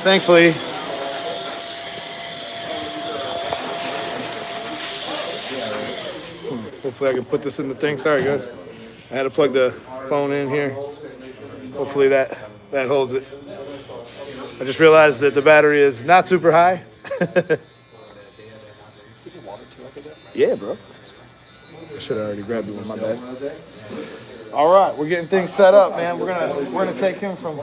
thankfully, hopefully I can put this in the thing. Sorry guys, I had to plug the phone in here. Hopefully that holds it. I just realized that the battery is not super high. Yeah, bro. I should have already grabbed you one, my bad. All right, we're getting things set up, man. We're gonna take him from.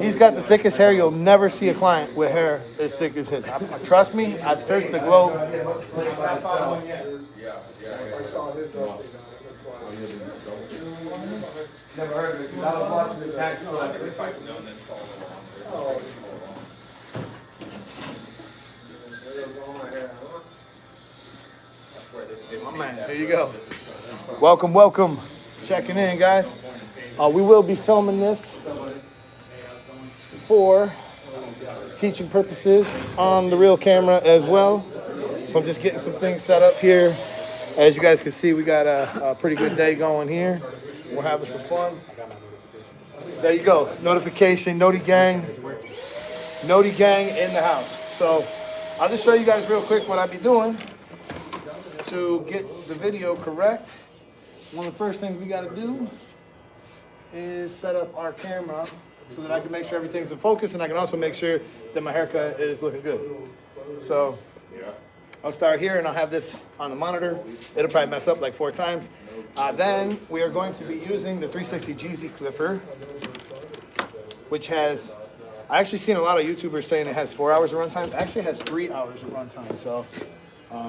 He's got the thickest hair. You'll never see a client with hair as thick as his. Trust me, I've searched the globe. Never heard of it. I was watching the tax. Oh man, here you go. Welcome, welcome. Checking in, guys. We will be filming this for teaching purposes on the real camera as well. So I'm just getting some things set up here. As you guys can see, we got a pretty good day going here. We're having some fun. There you go. Notification, Noti Gang. Noti Gang in the house. So I'll just show you guys real quick what I'll be doing to get the video correct. One of the first things we got to do is set up our camera so that I can make sure everything's in focus, and I can also make sure that my haircut is looking good. So I'll start here and I'll have this on the monitor. It'll probably mess up like 4 times. Then we are going to be using the 360 GZ clipper, which has, I actually seen a lot of YouTubers saying it has 4 hours of runtime. It actually has 3 hours of runtime. So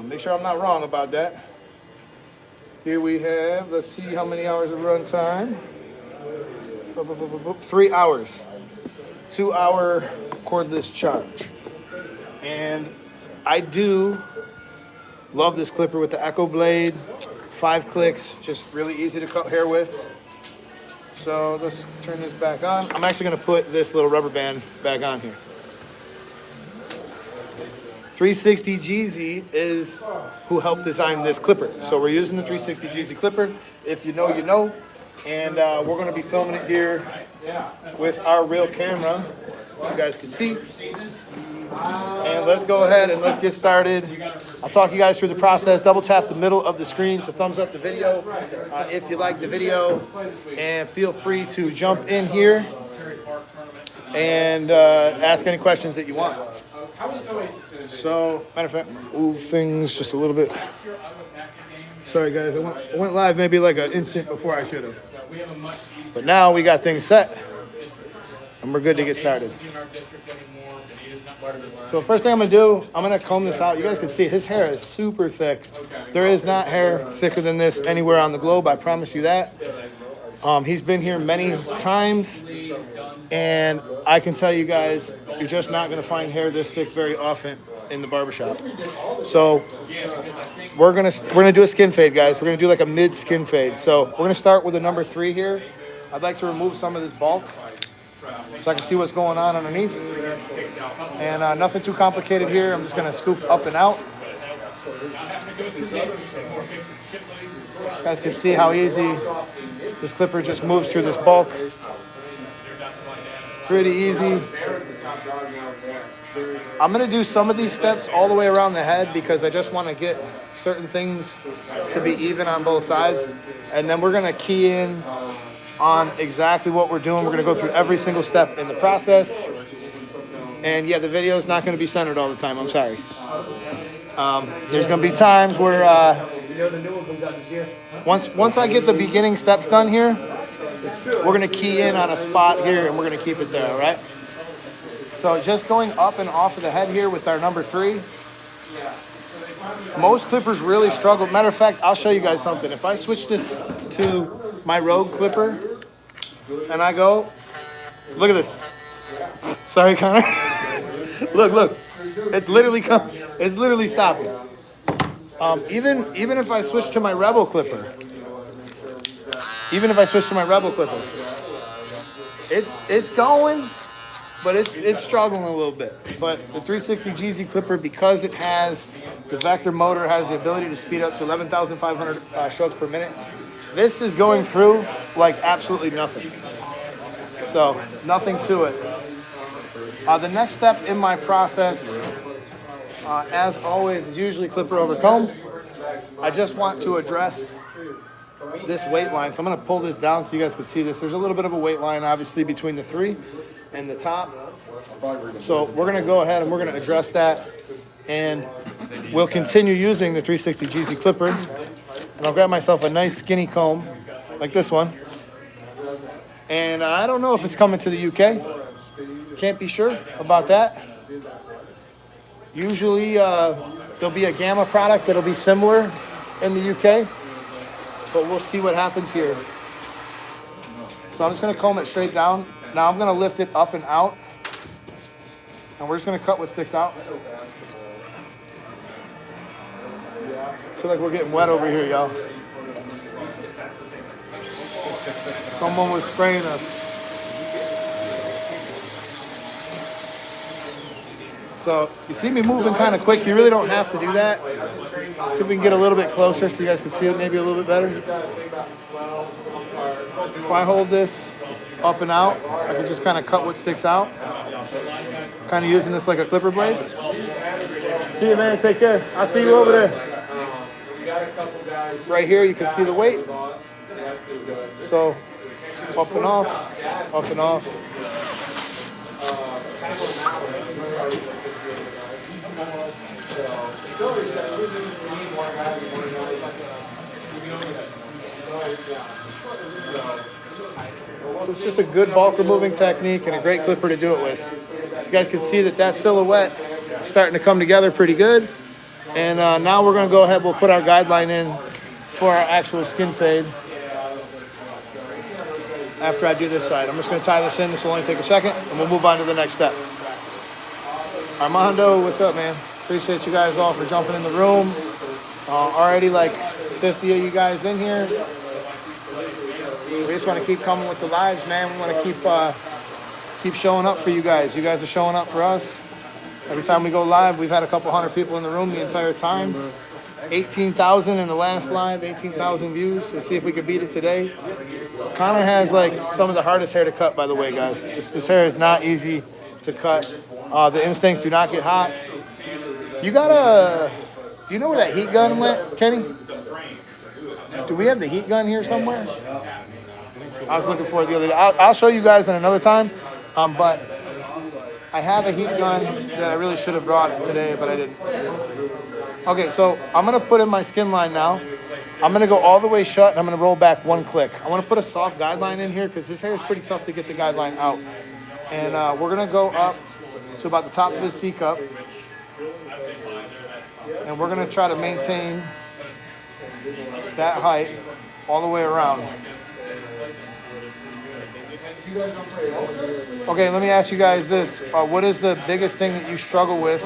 make sure I'm not wrong about that. Here we have, let's see how many hours of runtime. 3 hours. 2-hour cordless charge. And I do love this clipper with the Echo blade. 5 clicks, just really easy to cut hair with. So let's turn this back on. I'm actually gonna put this little rubber band back on here. 360 GZ is who helped design this clipper. So we're using the 360 GZ clipper. If you know, you know. And we're gonna be filming it here with our real camera. You guys can see. And let's go ahead and let's get started. I'll talk you guys through the process. Double tap the middle of the screen to thumbs up the video if you like the video. And feel free to jump in here and ask any questions that you want. So, matter of fact, move things just a little bit. Sorry guys, I went live maybe like an instant before I should have. But now we got things set and we're good to get started. So first thing I'm gonna do, I'm gonna comb this out. You guys can see his hair is super thick. There is not hair thicker than this anywhere on the globe, I promise you that. He's been here many times, and I can tell you guys, you're just not gonna find hair this thick very often in the barbershop. So we're gonna do a skin fade, guys. We're gonna do like a mid skin fade. So we're gonna start with a number 3 here. I'd like to remove some of this bulk so I can see what's going on underneath. And nothing too complicated here. I'm just gonna scoop up and out. You guys can see how easy this clipper just moves through this bulk. Pretty easy. I'm gonna do some of these steps all the way around the head because I just wanna get certain things to be even on both sides. And then we're gonna key in on exactly what we're doing. We're gonna go through every single step in the process. And yeah, the video is not gonna be centered all the time, I'm sorry. There's gonna be times where, once I get the beginning steps done here, we're gonna key in on a spot here and we're gonna keep it there, all right? So just going up and off of the head here with our number 3. Most clippers really struggle. Matter of fact, I'll show you guys something. If I switch this to my Rogue clipper and I go, look at this. Sorry, Connor. Look. It's literally stopping. Even if I switch to my Rebel clipper, it's going, but it's struggling a little bit. But the 360 GZ clipper, because it has the vector motor, has the ability to speed up to 11,500 strokes per minute. This is going through like absolutely nothing. So nothing to it. The next step in my process, as always, is usually clipper over comb. I just want to address this weight line. So I'm going to pull this down so you guys can see this. There's a little bit of a weight line, obviously, between the 3 and the top. So we're going to go ahead and we're going to address that. And we'll continue using the 360 GZ clipper. And I'll grab myself a nice skinny comb like this one. And I don't know if it's coming to the UK. Can't be sure about that. Usually there'll be a Gamma product that'll be similar in the UK. But we'll see what happens here. So I'm just going to comb it straight down. Now I'm going to lift it up and out. And we're just going to cut what sticks out. I feel like we're getting wet over here, y'all. Someone was spraying us. So you see me moving kind of quick. You really don't have to do that. See if we can get a little bit closer so you guys can see it maybe a little bit better. If I hold this up and out, I can just kind of cut what sticks out. Kind of using this like a clipper blade. See you, man. Take care. I'll see you over there. Right here, you can see the weight. So, up and off, up and off. It's just a good bulk removing technique and a great clipper to do it with. So you guys can see that silhouette is starting to come together pretty good. And now we're going to go ahead, we'll put our guideline in for our actual skin fade after I do this side. I'm just going to tie this in. This will only take a second, and we'll move on to the next step. Armando, what's up, man? Appreciate you guys all for jumping in the room. Already like 50 of you guys in here. We just want to keep coming with the lives, man. We want to keep showing up for you guys. You guys are showing up for us. Every time we go live, we've had a couple hundred people in the room the entire time. 18,000 in the last live, 18,000 views. Let's see if we can beat it today. Connor has like some of the hardest hair to cut, by the way, guys. This hair is not easy to cut. The instincts do not get hot. You got do you know where that heat gun went, Kenny? Do we have the heat gun here somewhere? I was looking for it the other day. I'll show you guys in another time. But I have a heat gun that I really should have brought today, but I didn't. Okay, so I'm going to put in my skin line now. I'm going to go all the way shut, and I'm going to roll back one click. I want to put a soft guideline in here because this hair is pretty tough to get the guideline out. And we're going to go up to about the top of his C cup. And we're going to try to maintain that height all the way around. Okay, let me ask you guys this. What is the biggest thing that you struggle with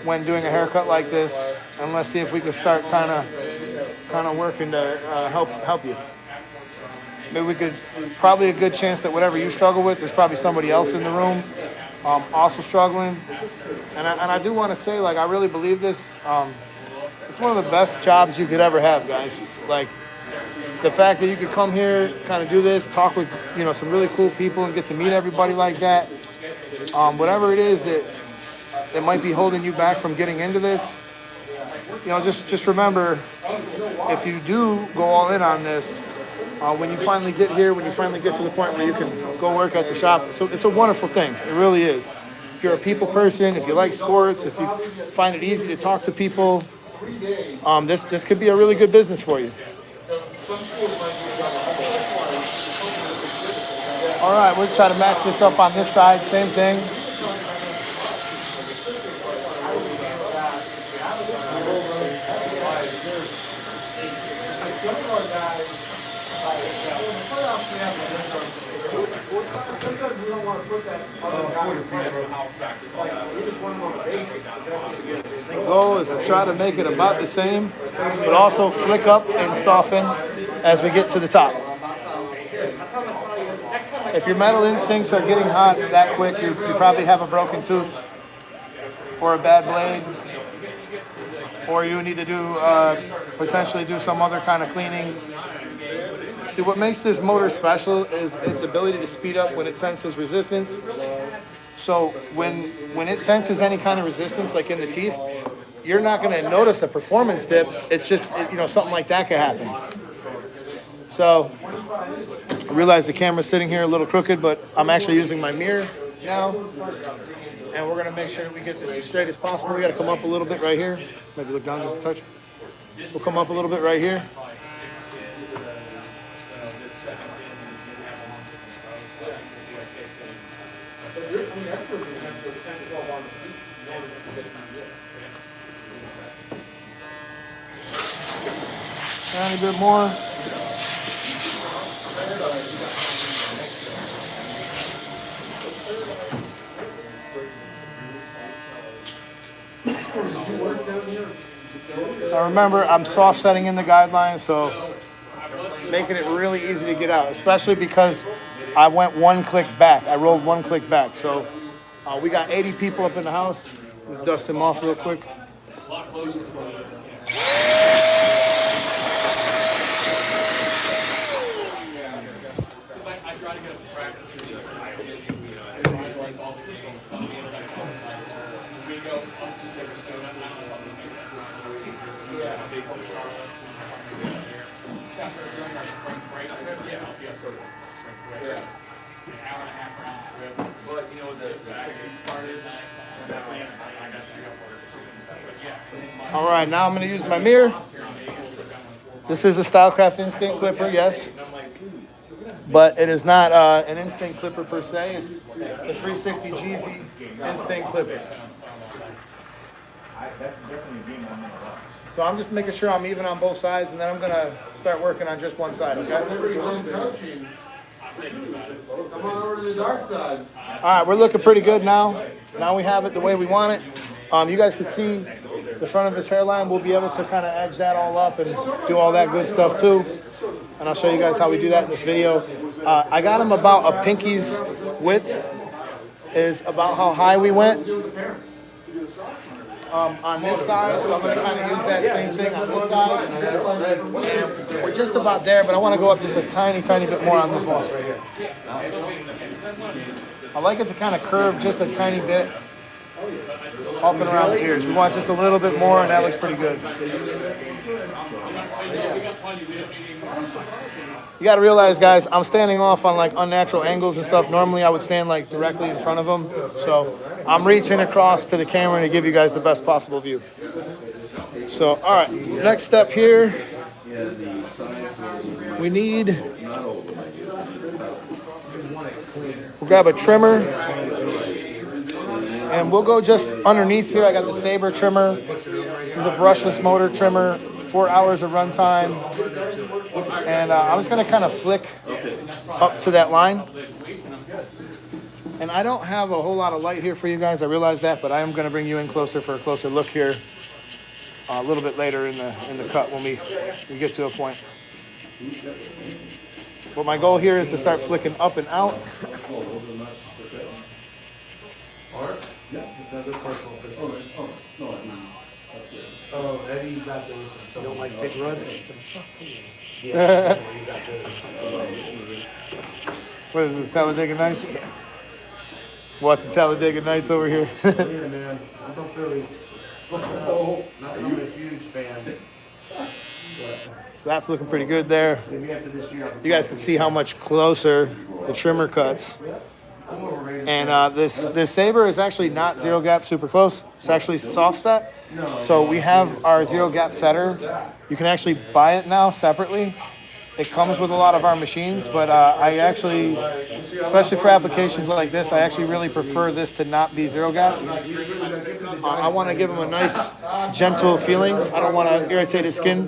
when doing a haircut like this? And let's see if we can start kind of working to help you. Maybe we could, probably a good chance that whatever you struggle with, there's probably somebody else in the room also struggling. And I do want to say, like, I really believe this. It's one of the best jobs you could ever have, guys. Like, the fact that you could come here, kind of do this, talk with, some really cool people and get to meet everybody like that. Whatever it is that might be holding you back from getting into this, just remember, if you do go all in on this, when you finally get here, when you finally get to the point where you can go work at the shop, it's a wonderful thing. It really is. If you're a people person, if you like sports, if you find it easy to talk to people, this could be a really good business for you. All right, we'll try to match this up on this side, same thing. The goal is to try to make it about the same, but also flick up and soften as we get to the top. If your metal instincts are getting hot that quick, you probably have a broken tooth or a bad blade, or you need to do potentially do some other kind of cleaning. See, what makes this motor special is its ability to speed up when it senses resistance. So when it senses any kind of resistance, like in the teeth, you're not going to notice a performance dip. It's just, you know, something like that could happen. So I realize the camera's sitting here a little crooked, but I'm actually using my mirror now. And we're going to make sure that we get this as straight as possible. We got to come up a little bit right here. Maybe look down just a touch. We'll come up a little bit right here. Tiny bit more. Now remember, I'm soft setting in the guidelines, so making it really easy to get out, especially because I went one click back. I rolled one click back. So we got 80 people up in the house. We'll dust them off real quick. All right, now I'm going to use my mirror. This is a Stylecraft Instinct Clipper, yes. But it is not an Instinct Clipper per se. It's the 360 GZ Instinct Clipper. So I'm just making sure I'm even on both sides, and then I'm going to start working on just one side, okay? Come on over to the dark side. All right, we're looking pretty good now. Now we have it the way we want it. You guys can see the front of his hairline. We'll be able to kind of edge that all up and do all that good stuff too. And I'll show you guys how we do that in this video. I got him about a pinky's width is about how high we went on this side. So I'm going to kind of use that same thing on this side. And we're just about there, but I want to go up just a tiny, tiny bit more on this one right here. I like it to kind of curve just a tiny bit up and around the ears. We want just a little bit more, and that looks pretty good. You got to realize, guys, I'm standing off on like unnatural angles and stuff. Normally, I would stand like directly in front of them. So I'm reaching across to the camera to give you guys the best possible view. So, all right, next step here, we need, we'll grab a trimmer. And we'll go just underneath here. I got the Saber trimmer. This is a brushless motor trimmer, 4 hours of runtime. And I'm just going to kind of flick up to that line. And I don't have a whole lot of light here for you guys. I realize that, but I am going to bring you in closer for a closer look here a little bit later in the cut when we get to a point. But my goal here is to start flicking up and out. Oh, Eddie got those. You don't like Big Rud? What is this, Talladega Nights? Watching Talladega Nights over here. Yeah, man. I don't really. Not really a huge fan. So that's looking pretty good there. Maybe after this year. You guys can see how much closer the trimmer cuts. And this Saber is actually not zero gap super close. It's actually soft set. So we have our zero gap setter. You can actually buy it now separately. It comes with a lot of our machines, but I actually, especially for applications like this, I actually really prefer this to not be zero gap. I want to give him a nice, gentle feeling. I don't want to irritate his skin.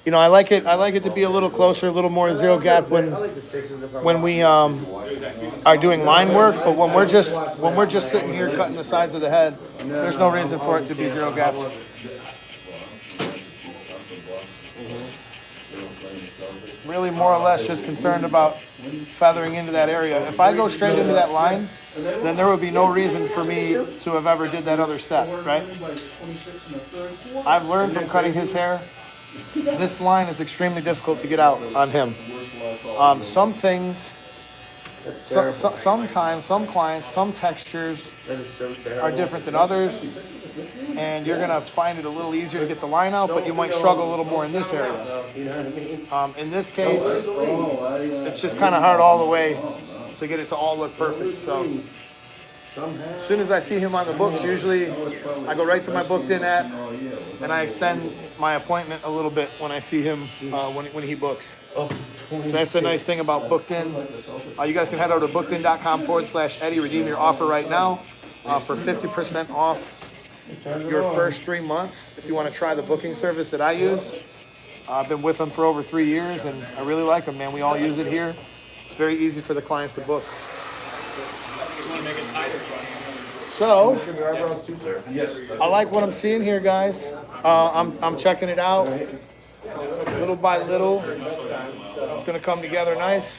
You know, I like it to be a little closer, a little more zero gap when we are doing line work. But when we're just sitting here cutting the sides of the head, there's no reason for it to be zero gap. Really, more or less, just concerned about feathering into that area. If I go straight into that line, then there would be no reason for me to have ever did that other step, right? I've learned from cutting his hair. This line is extremely difficult to get out on him. Some things That's terrible. Sometimes, some clients, some textures That is so terrible. are different than others, and you're gonna find it a little easier to get the line out, but you might struggle a little more in this area. You know what I mean? In this case, it's just kind of hard all the way to get it to all look perfect. So as soon as I see him on the books, usually I go right to my booked in app and I extend my appointment a little bit when I see him when he books. So that's the nice thing about booked in. You guys can head over to bookedin.com/Eddie, redeem your offer right now for 50% off your first 3 months if you want to try the booking service that I use. I've been with them for over 3 years and I really like them, man. We all use it here. It's very easy for the clients to book. So, I like what I'm seeing here, guys. I'm checking it out little by little. It's gonna come together nice.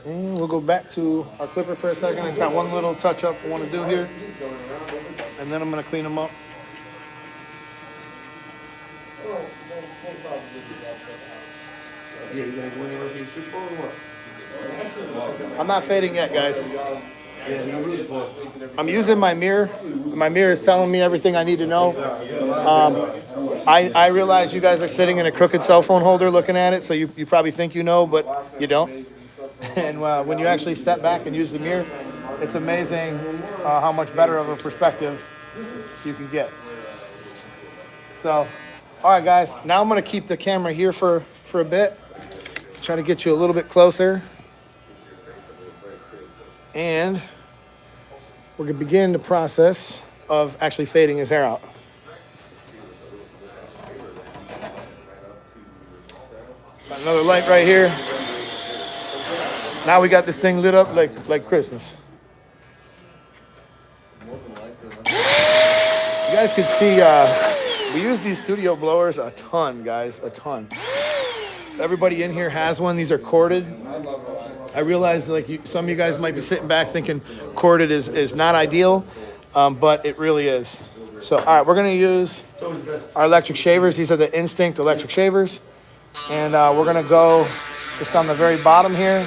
And we'll go back to our clipper for a second. It's got one little touch up I want to do here, and then I'm gonna clean them up. Yeah, you gonna go anywhere for the Super Bowl or what? I'm not fading yet, guys. I'm using my mirror. My mirror is telling me everything I need to know. I realize you guys are sitting in a crooked cell phone holder looking at it, so you probably think you know, but you don't. And when you actually step back and use the mirror, it's amazing how much better of a perspective you can get. So, all right, guys. Now I'm going to keep the camera here for a bit. Try to get you a little bit closer. And we're going to begin the process of actually fading his hair out. Got another light right here. Now we got this thing lit up like Christmas. You guys can see we use these studio blowers a ton, guys, a ton. Everybody in here has one. These are corded. I realize some of you guys might be sitting back thinking corded is not ideal, but it really is. So, all right, we're going to use our electric shavers. These are the Instinct electric shavers. And we're going to go just on the very bottom here.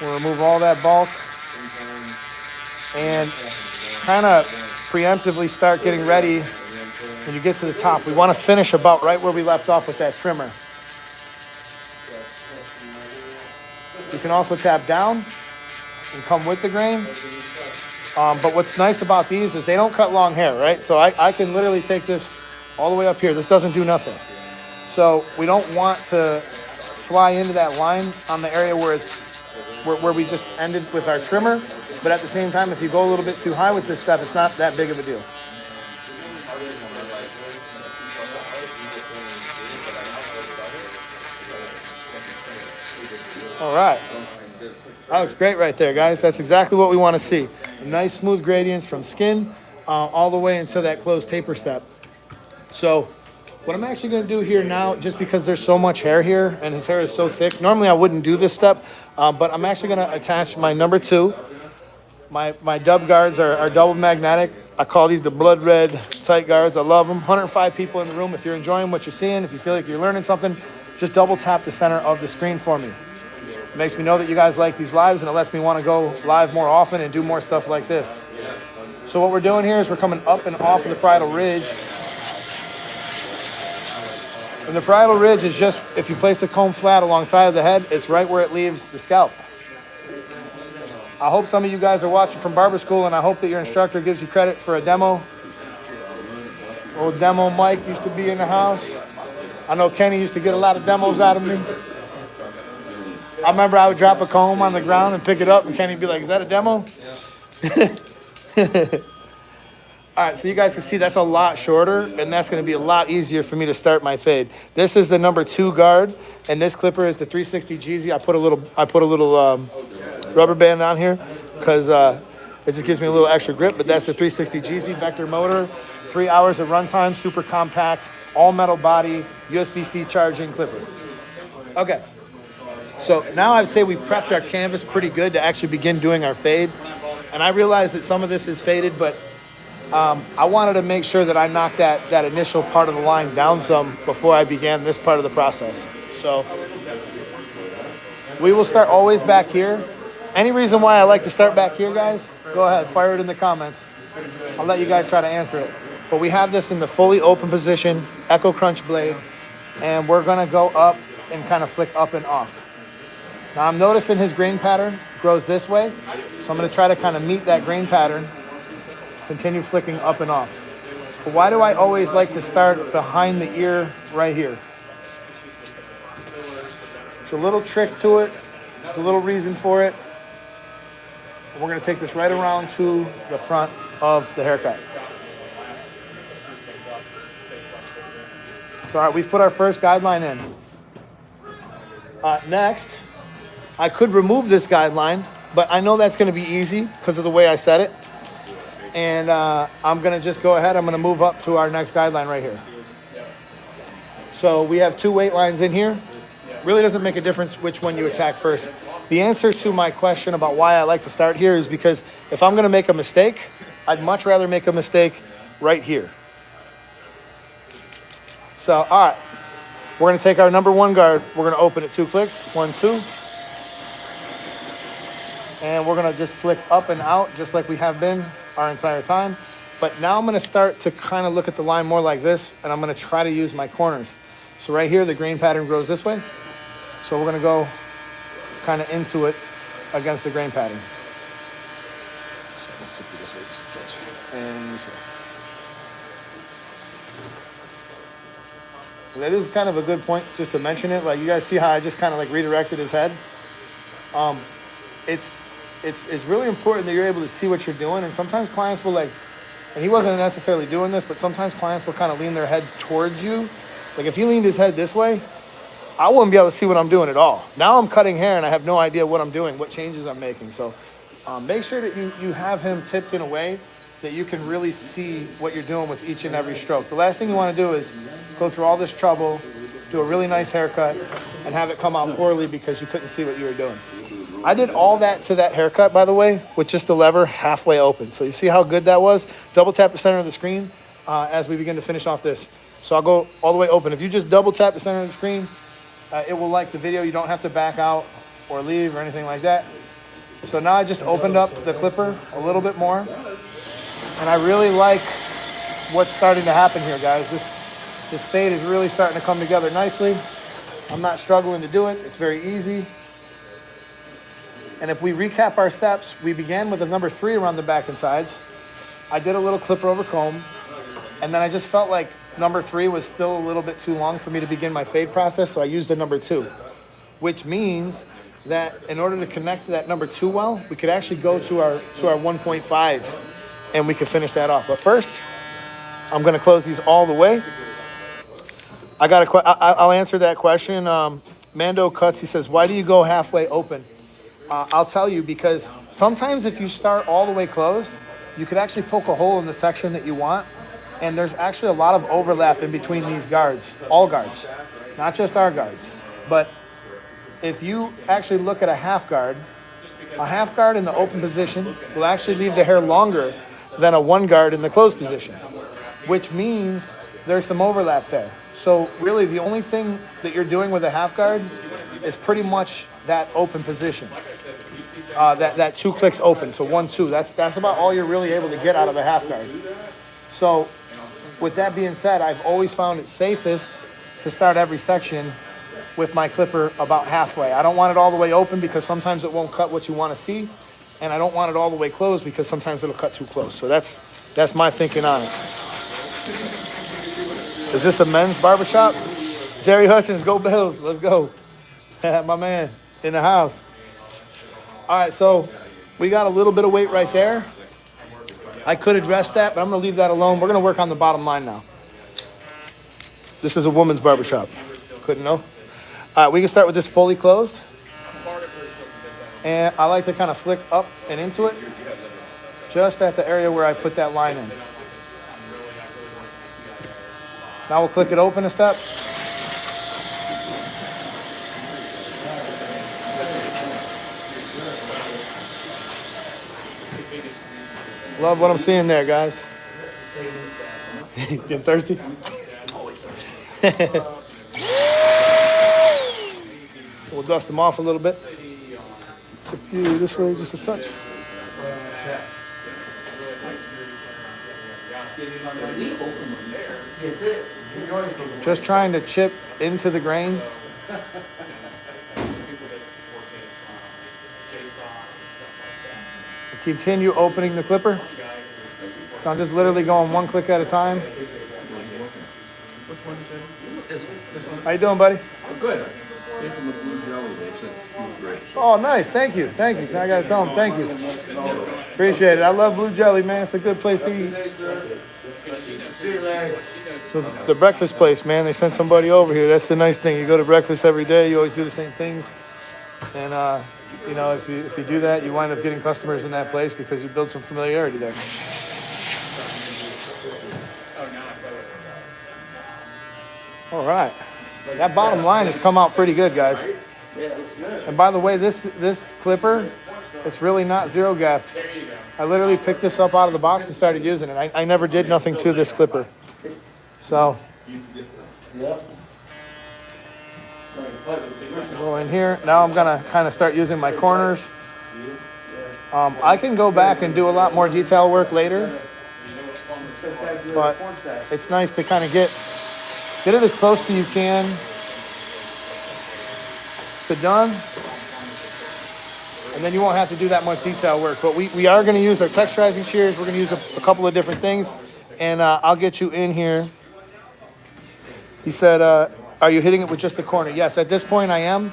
We'll remove all that bulk and kind of preemptively start getting ready when you get to the top. We want to finish about right where we left off with that trimmer. You can also tap down and come with the grain. But what's nice about these is they don't cut long hair, right? So I can literally take this all the way up here. This doesn't do nothing. So we don't want to fly into that line on the area where we just ended with our trimmer. But at the same time, if you go a little bit too high with this stuff, it's not that big of a deal. All right. That looks great right there, guys. That's exactly what we want to see. Nice smooth gradients from skin all the way into that closed taper step. So what I'm actually going to do here now, just because there's so much hair here and his hair is so thick, normally I wouldn't do this step, but I'm actually going to attach my number 2. My dub guards are double magnetic. I call these the blood red tight guards. I love them. 105 people in the room. If you're enjoying what you're seeing, if you feel like you're learning something, just double tap the center of the screen for me. It makes me know that you guys like these lives, and it lets me want to go live more often and do more stuff like this. So what we're doing here is we're coming up and off of the parietal ridge. And the parietal ridge is just, if you place a comb flat alongside of the head, it's right where it leaves the scalp. I hope some of you guys are watching from barber school, and I hope that your instructor gives you credit for a demo. Old demo Mike used to be in the house. I know Kenny used to get a lot of demos out of me. I remember I would drop a comb on the ground and pick it up, and Kenny'd be like, "Is that a demo?" All right, so you guys can see that's a lot shorter, and that's going to be a lot easier for me to start my fade. This is the number 2 guard, and this clipper is the 360 GZ. I put a little rubber band on here because it just gives me a little extra grip. But that's the 360 GZ vector motor, 3 hours of runtime, super compact, all metal body, USB-C charging clipper. Okay. So now I'd say we prepped our canvas pretty good to actually begin doing our fade. And I realize that some of this is faded, but I wanted to make sure that I knocked that initial part of the line down some before I began this part of the process. So We will start always back here. Any reason why I like to start back here, guys? Go ahead, fire it in the comments. I'll let you guys try to answer it. But we have this in the fully open position, Echo Crunch blade, and we're gonna go up and kind of flick up and off. Now I'm noticing his grain pattern grows this way, so I'm gonna try to kind of meet that grain pattern, continue flicking up and off. But why do I always like to start behind the ear right here? There's a little trick to it, there's a little reason for it. And we're gonna take this right around to the front of the haircut. So all right, we've put our first guideline in. Next, I could remove this guideline, but I know that's gonna be easy because of the way I set it. And I'm gonna just go ahead, I'm gonna move up to our next guideline right here. So we have 2 weight lines in here. Really doesn't make a difference which one you attack first. The answer to my question about why I like to start here is because if I'm gonna make a mistake, I'd much rather make a mistake right here. So, all right, we're gonna take our number 1 guard, we're gonna open it 2 clicks, 1, 2. And we're gonna just flick up and out just like we have been our entire time. But now I'm gonna start to kind of look at the line more like this, and I'm gonna try to use my corners. So right here, the grain pattern grows this way. So we're gonna go kind of into it against the grain pattern. So this way, just a touch, and this way. And that is kind of a good point just to mention it. Like you guys see how I just kind of like redirected his head. It's really important that you're able to see what you're doing. And sometimes clients will like, and he wasn't necessarily doing this, but sometimes clients will kind of lean their head towards you. Like if he leaned his head this way, I wouldn't be able to see what I'm doing at all. Now I'm cutting hair and I have no idea what I'm doing, what changes I'm making. So make sure that you have him tipped in a way that you can really see what you're doing with each and every stroke. The last thing you want to do is go through all this trouble, do a really nice haircut, and have it come out poorly because you couldn't see what you were doing. I did all that to that haircut, by the way, with just the lever halfway open. So you see how good that was? Double tap the center of the screen as we begin to finish off this. So I'll go all the way open. If you just double tap the center of the screen, it will like the video. You don't have to back out or leave or anything like that. So now I just opened up the clipper a little bit more. And I really like what's starting to happen here, guys. This fade is really starting to come together nicely. I'm not struggling to do it. It's very easy. And if we recap our steps, we began with a number 3 around the back and sides. I did a little clipper over comb. And then I just felt like number 3 was still a little bit too long for me to begin my fade process. So I used a number 2, which means that in order to connect to that number 2 well, we could actually go to our 1.5 and we could finish that off. But first, I'm gonna close these all the way. I'll answer that question. Mando Cuts, he says, why do you go halfway open? I'll tell you, because sometimes if you start all the way closed, you could actually poke a hole in the section that you want. And there's actually a lot of overlap in between these guards, all guards, not just our guards. But if you actually look at a half guard in the open position will actually leave the hair longer than a 1 guard in the closed position, which means there's some overlap there. So really the only thing that you're doing with a half guard is pretty much that open position, that 2 clicks open. So 1, 2, that's about all you're really able to get out of a half guard. So with that being said, I've always found it safest to start every section with my clipper about halfway. I don't want it all the way open because sometimes it won't cut what you want to see. And I don't want it all the way closed because sometimes it'll cut too close. So that's my thinking on it. Is this a men's barbershop? Jerry Hutchins, go Bills. Let's go. My man in the house. All right, so we got a little bit of weight right there. I could address that, but I'm going to leave that alone. We're going to work on the bottom line now. This is a woman's barbershop. Couldn't know. All right, we can start with this fully closed. And I like to kind of flick up and into it, just at the area where I put that line in. Now we'll click it open a step. Love what I'm seeing there, guys. Getting thirsty? we'll dust them off a little bit. Tip you this way just a touch. Just trying to chip into the grain. Continue opening the clipper. So I'm just literally going one click at a time. How you doing, buddy? Good. Oh, nice. Thank you. Thank you. I got to tell them thank you. Appreciate it. I love Blue Jelly, man. It's a good place to eat. So the breakfast place, man, they sent somebody over here. That's the nice thing. You go to breakfast every day. You always do the same things. And, you know, if you do that, you wind up getting customers in that place because you build some familiarity there. All right. That bottom line has come out pretty good, guys. And by the way, this clipper, it's really not zero gapped. I literally picked this up out of the box and started using it. I never did nothing to this clipper. So, go in here. Now I'm gonna kind of start using my corners. I can go back and do a lot more detail work later, but it's nice to kind of get it as close to you can to done, and then you won't have to do that much detail work. But we are going to use our texturizing shears. We're going to use a couple of different things, and I'll get you in here. He said, are you hitting it with just the corner? Yes, at this point I am.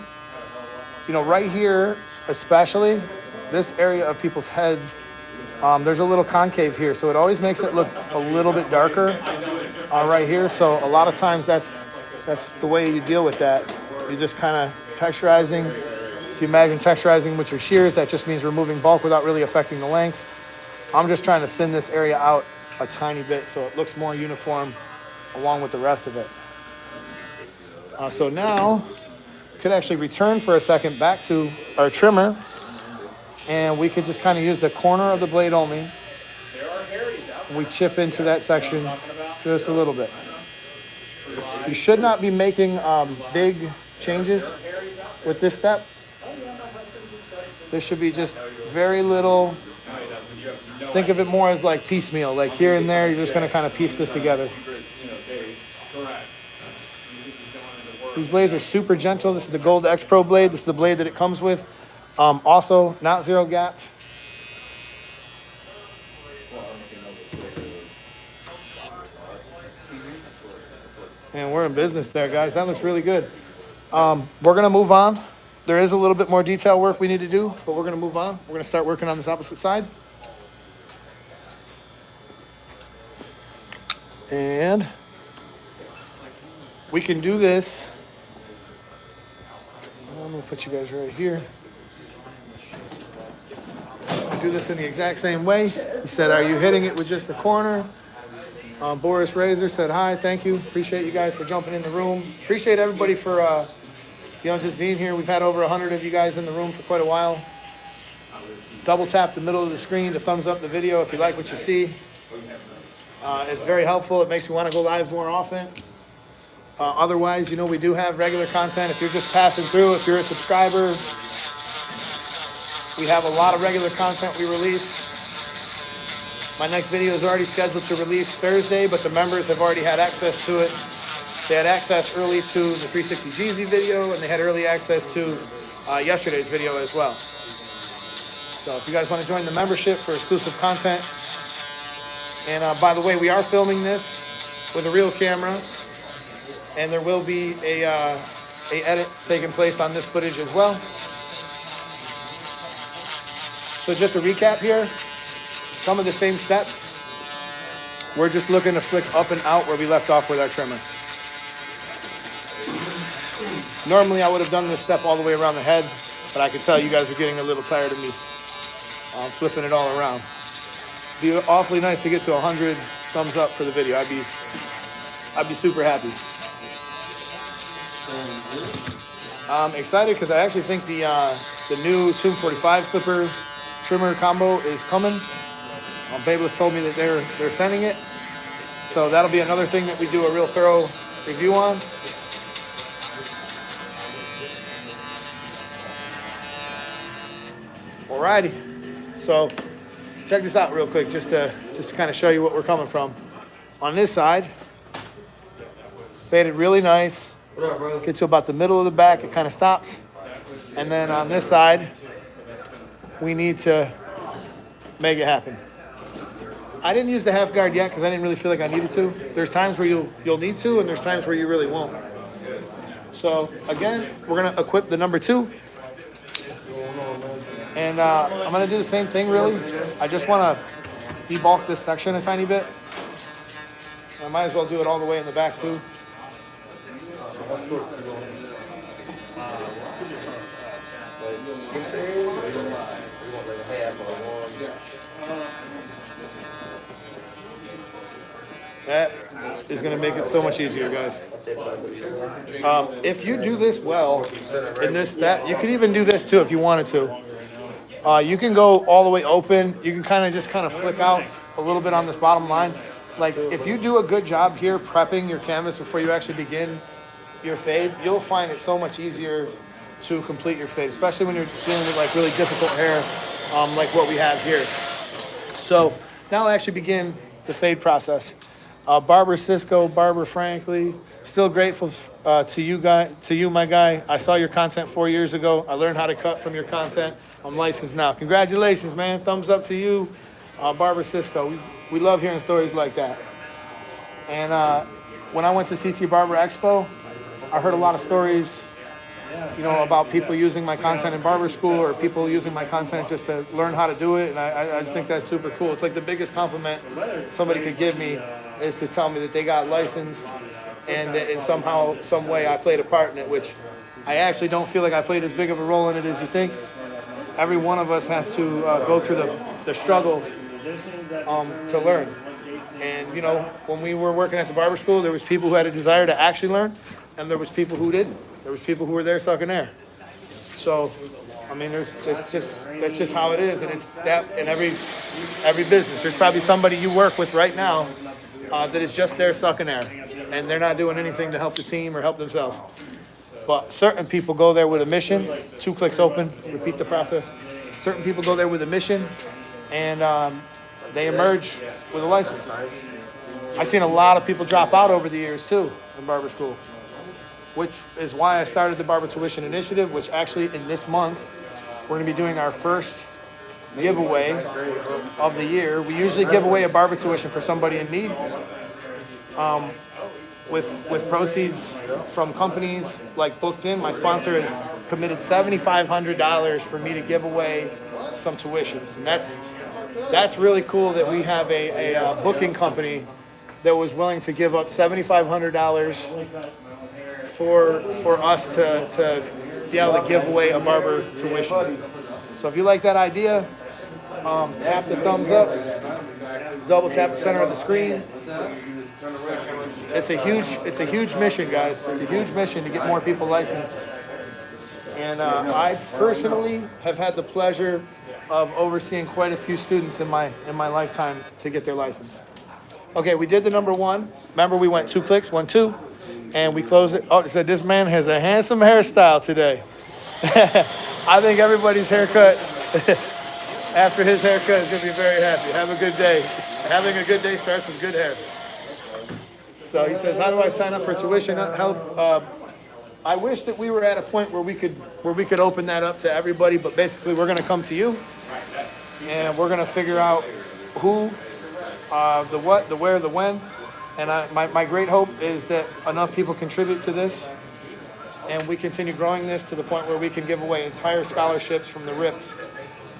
You know, right here, especially this area of people's head, there's a little concave here, so it always makes it look a little bit darker right here. So a lot of times that's the way you deal with that. You just kind of texturizing. If you imagine texturizing with your shears, that just means removing bulk without really affecting the length. I'm just trying to thin this area out a tiny bit so it looks more uniform along with the rest of it. So now we could actually return for a second back to our trimmer, and we could just kind of use the corner of the blade only. We chip into that section just a little bit. You should not be making big changes with this step. There should be just very little. Think of it more as like piecemeal, like here and there, you're just going to kind of piece this together. These blades are super gentle. This is the Gold X Pro blade. This is the blade that it comes with. Also, not zero gapped. And we're in business there, guys. That looks really good. We're going to move on. There is a little bit more detail work we need to do, but we're going to move on. We're going to start working on this opposite side. And we can do this. I'm going to put you guys right here. Do this in the exact same way. He said, are you hitting it with just the corner? Boris Razor said, hi, thank you. Appreciate you guys for jumping in the room. Appreciate everybody for, just being here. We've had over 100 of you guys in the room for quite a while. Double tap the middle of the screen to thumbs up the video if you like what you see. It's very helpful. It makes me want to go live more often. Otherwise, we do have regular content. If you're just passing through, if you're a subscriber, we have a lot of regular content we release. My next video is already scheduled to release Thursday, but the members have already had access to it. They had access early to the 360 Jeezy video, and they had early access to yesterday's video as well. So if you guys want to join the membership for exclusive content, and by the way, we are filming this with a real camera, and there will be a edit taking place on this footage as well. So just to recap here, some of the same steps. We're just looking to flick up and out where we left off with our trimmer. Normally I would have done this step all the way around the head, but I can tell you guys are getting a little tired of me flipping it all around. It'd be awfully nice to get to 100 thumbs up for the video. I'd be super happy. I'm excited because I actually think the new 245 clipper trimmer combo is coming. Babeless told me that they're sending it, so that'll be another thing that we do a real thorough review on. Alrighty. So check this out real quick, just to kind of show you what we're coming from. On this side, faded really nice. What up, brother? Get to about the middle of the back, it kind of stops. And then on this side, we need to make it happen. I didn't use the half guard yet because I didn't really feel like I needed to. There's times where you'll need to, and there's times where you really won't. So again, we're gonna equip the number 2. And I'm gonna do the same thing really. I just wanna debulk this section a tiny bit. I might as well do it all the way in the back too. That is going to make it so much easier, guys. If you do this well in this step, you could even do this too if you wanted to. You can go all the way open. You can kind of flick out a little bit on this bottom line. Like if you do a good job here prepping your canvas before you actually begin your fade, you'll find it so much easier to complete your fade, especially when you're dealing with like really difficult hair like what we have here. So now I'll actually begin the fade process. Barber Cisco, Barber Frankly, still grateful to you, my guy. I saw your content 4 years ago. I learned how to cut from your content. I'm licensed now. Congratulations, man. Thumbs up to you, Barber Cisco. We love hearing stories like that. And when I went to CT Barber Expo, I heard a lot of stories, about people using my content in barber school or people using my content just to learn how to do it. And I just think that's super cool. It's like the biggest compliment somebody could give me is to tell me that they got licensed and that in some way I played a part in it, which I actually don't feel like I played as big of a role in it as you think. Every one of us has to go through the struggle to learn. And, when we were working at the barber school, there was people who had a desire to actually learn, and there was people who didn't. There was people who were there sucking air. So, I mean, that's just how it is, and it's that in every business. There's probably somebody you work with right now that is just there sucking air, and they're not doing anything to help the team or help themselves. But certain people go there with a mission. 2 clicks open, repeat the process. Certain people go there with a mission, and they emerge with a license. I've seen a lot of people drop out over the years too in barber school, which is why I started the Barber Tuition Initiative, which actually in this month, we're gonna be doing our first giveaway of the year. We usually give away a barber tuition for somebody in need with proceeds from companies like Booked In. My sponsor has committed $7,500 for me to give away some tuitions. And that's really cool that we have a booking company that was willing to give up $7,500 for us to be able to give away a barber tuition. So if you like that idea, tap the thumbs up, double tap the center of the screen. It's a huge mission, guys. It's a huge mission to get more people licensed. And I personally have had the pleasure of overseeing quite a few students in my lifetime to get their license. Okay, we did the number 1. Remember, we went 2 clicks, 1, 2, and we closed it. Oh, it said this man has a handsome hairstyle today. I think everybody's haircut after his haircut is going to be very happy. Have a good day. Having a good day starts with good hair. So he says, how do I sign up for tuition help? I wish that we were at a point where we could open that up to everybody, but basically we're going to come to you and we're going to figure out who, the what, the where, the when. And my great hope is that enough people contribute to this and we continue growing this to the point where we can give away entire scholarships from the RIP.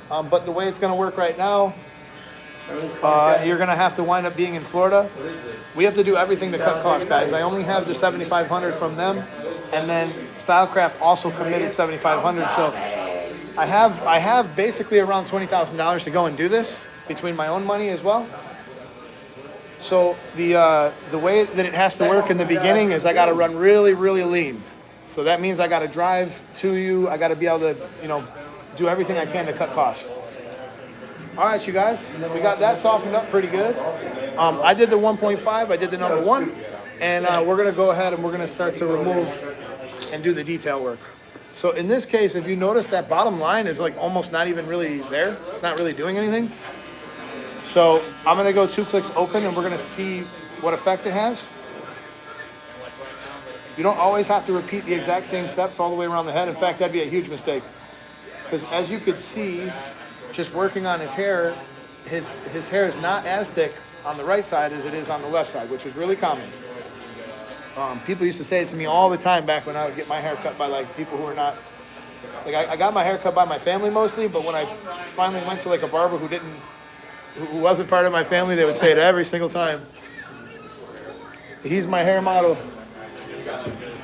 But the way it's going to work right now, you're going to have to wind up being in Florida. We have to do everything to cut costs, guys. I only have the $7,500 from them, and then Stylecraft also committed $7,500. So I have basically around $20,000 to go and do this between my own money as well. So the way that it has to work in the beginning is I got to run really, really lean. So that means I got to drive to you. I got to be able to, do everything I can to cut costs. All right, you guys, we got that softened up pretty good. I did the 1.5, I did the number 1, and we're gonna go ahead and we're gonna start to remove and do the detail work. So in this case, if you notice, that bottom line is like almost not even really there. It's not really doing anything. So I'm gonna go 2 clicks open and we're gonna see what effect it has. You don't always have to repeat the exact same steps all the way around the head. In fact, that'd be a huge mistake. Because as you could see, just working on his hair, his hair is not as thick on the right side as it is on the left side, which is really common. People used to say it to me all the time back when I would get my hair cut by like people who are not, like I got my hair cut by my family mostly, but when I finally went to like a barber who wasn't part of my family, they would say it every single time. He's my hair model.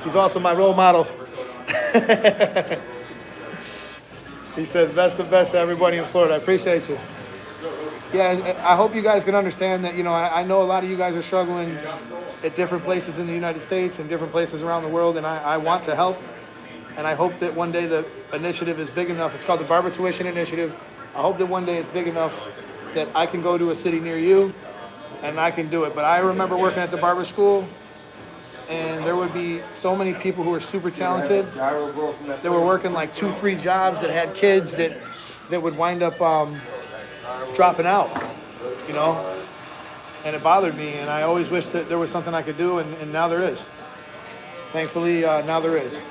He's also my role model. He said, best of best to everybody in Florida. I appreciate you. Yeah, I hope you guys can understand that, you know, I know a lot of you guys are struggling at different places in the United States and different places around the world, and I want to help. And I hope that one day the initiative is big enough. It's called the Barber Tuition Initiative. I hope that one day it's big enough that I can go to a city near you and I can do it. But I remember working at the barber school, and there would be so many people who were super talented. They were working like 2-3 jobs that had kids that would wind up dropping out, you know, and it bothered me, and I always wished that there was something I could do, and now there is. Thankfully, now there is.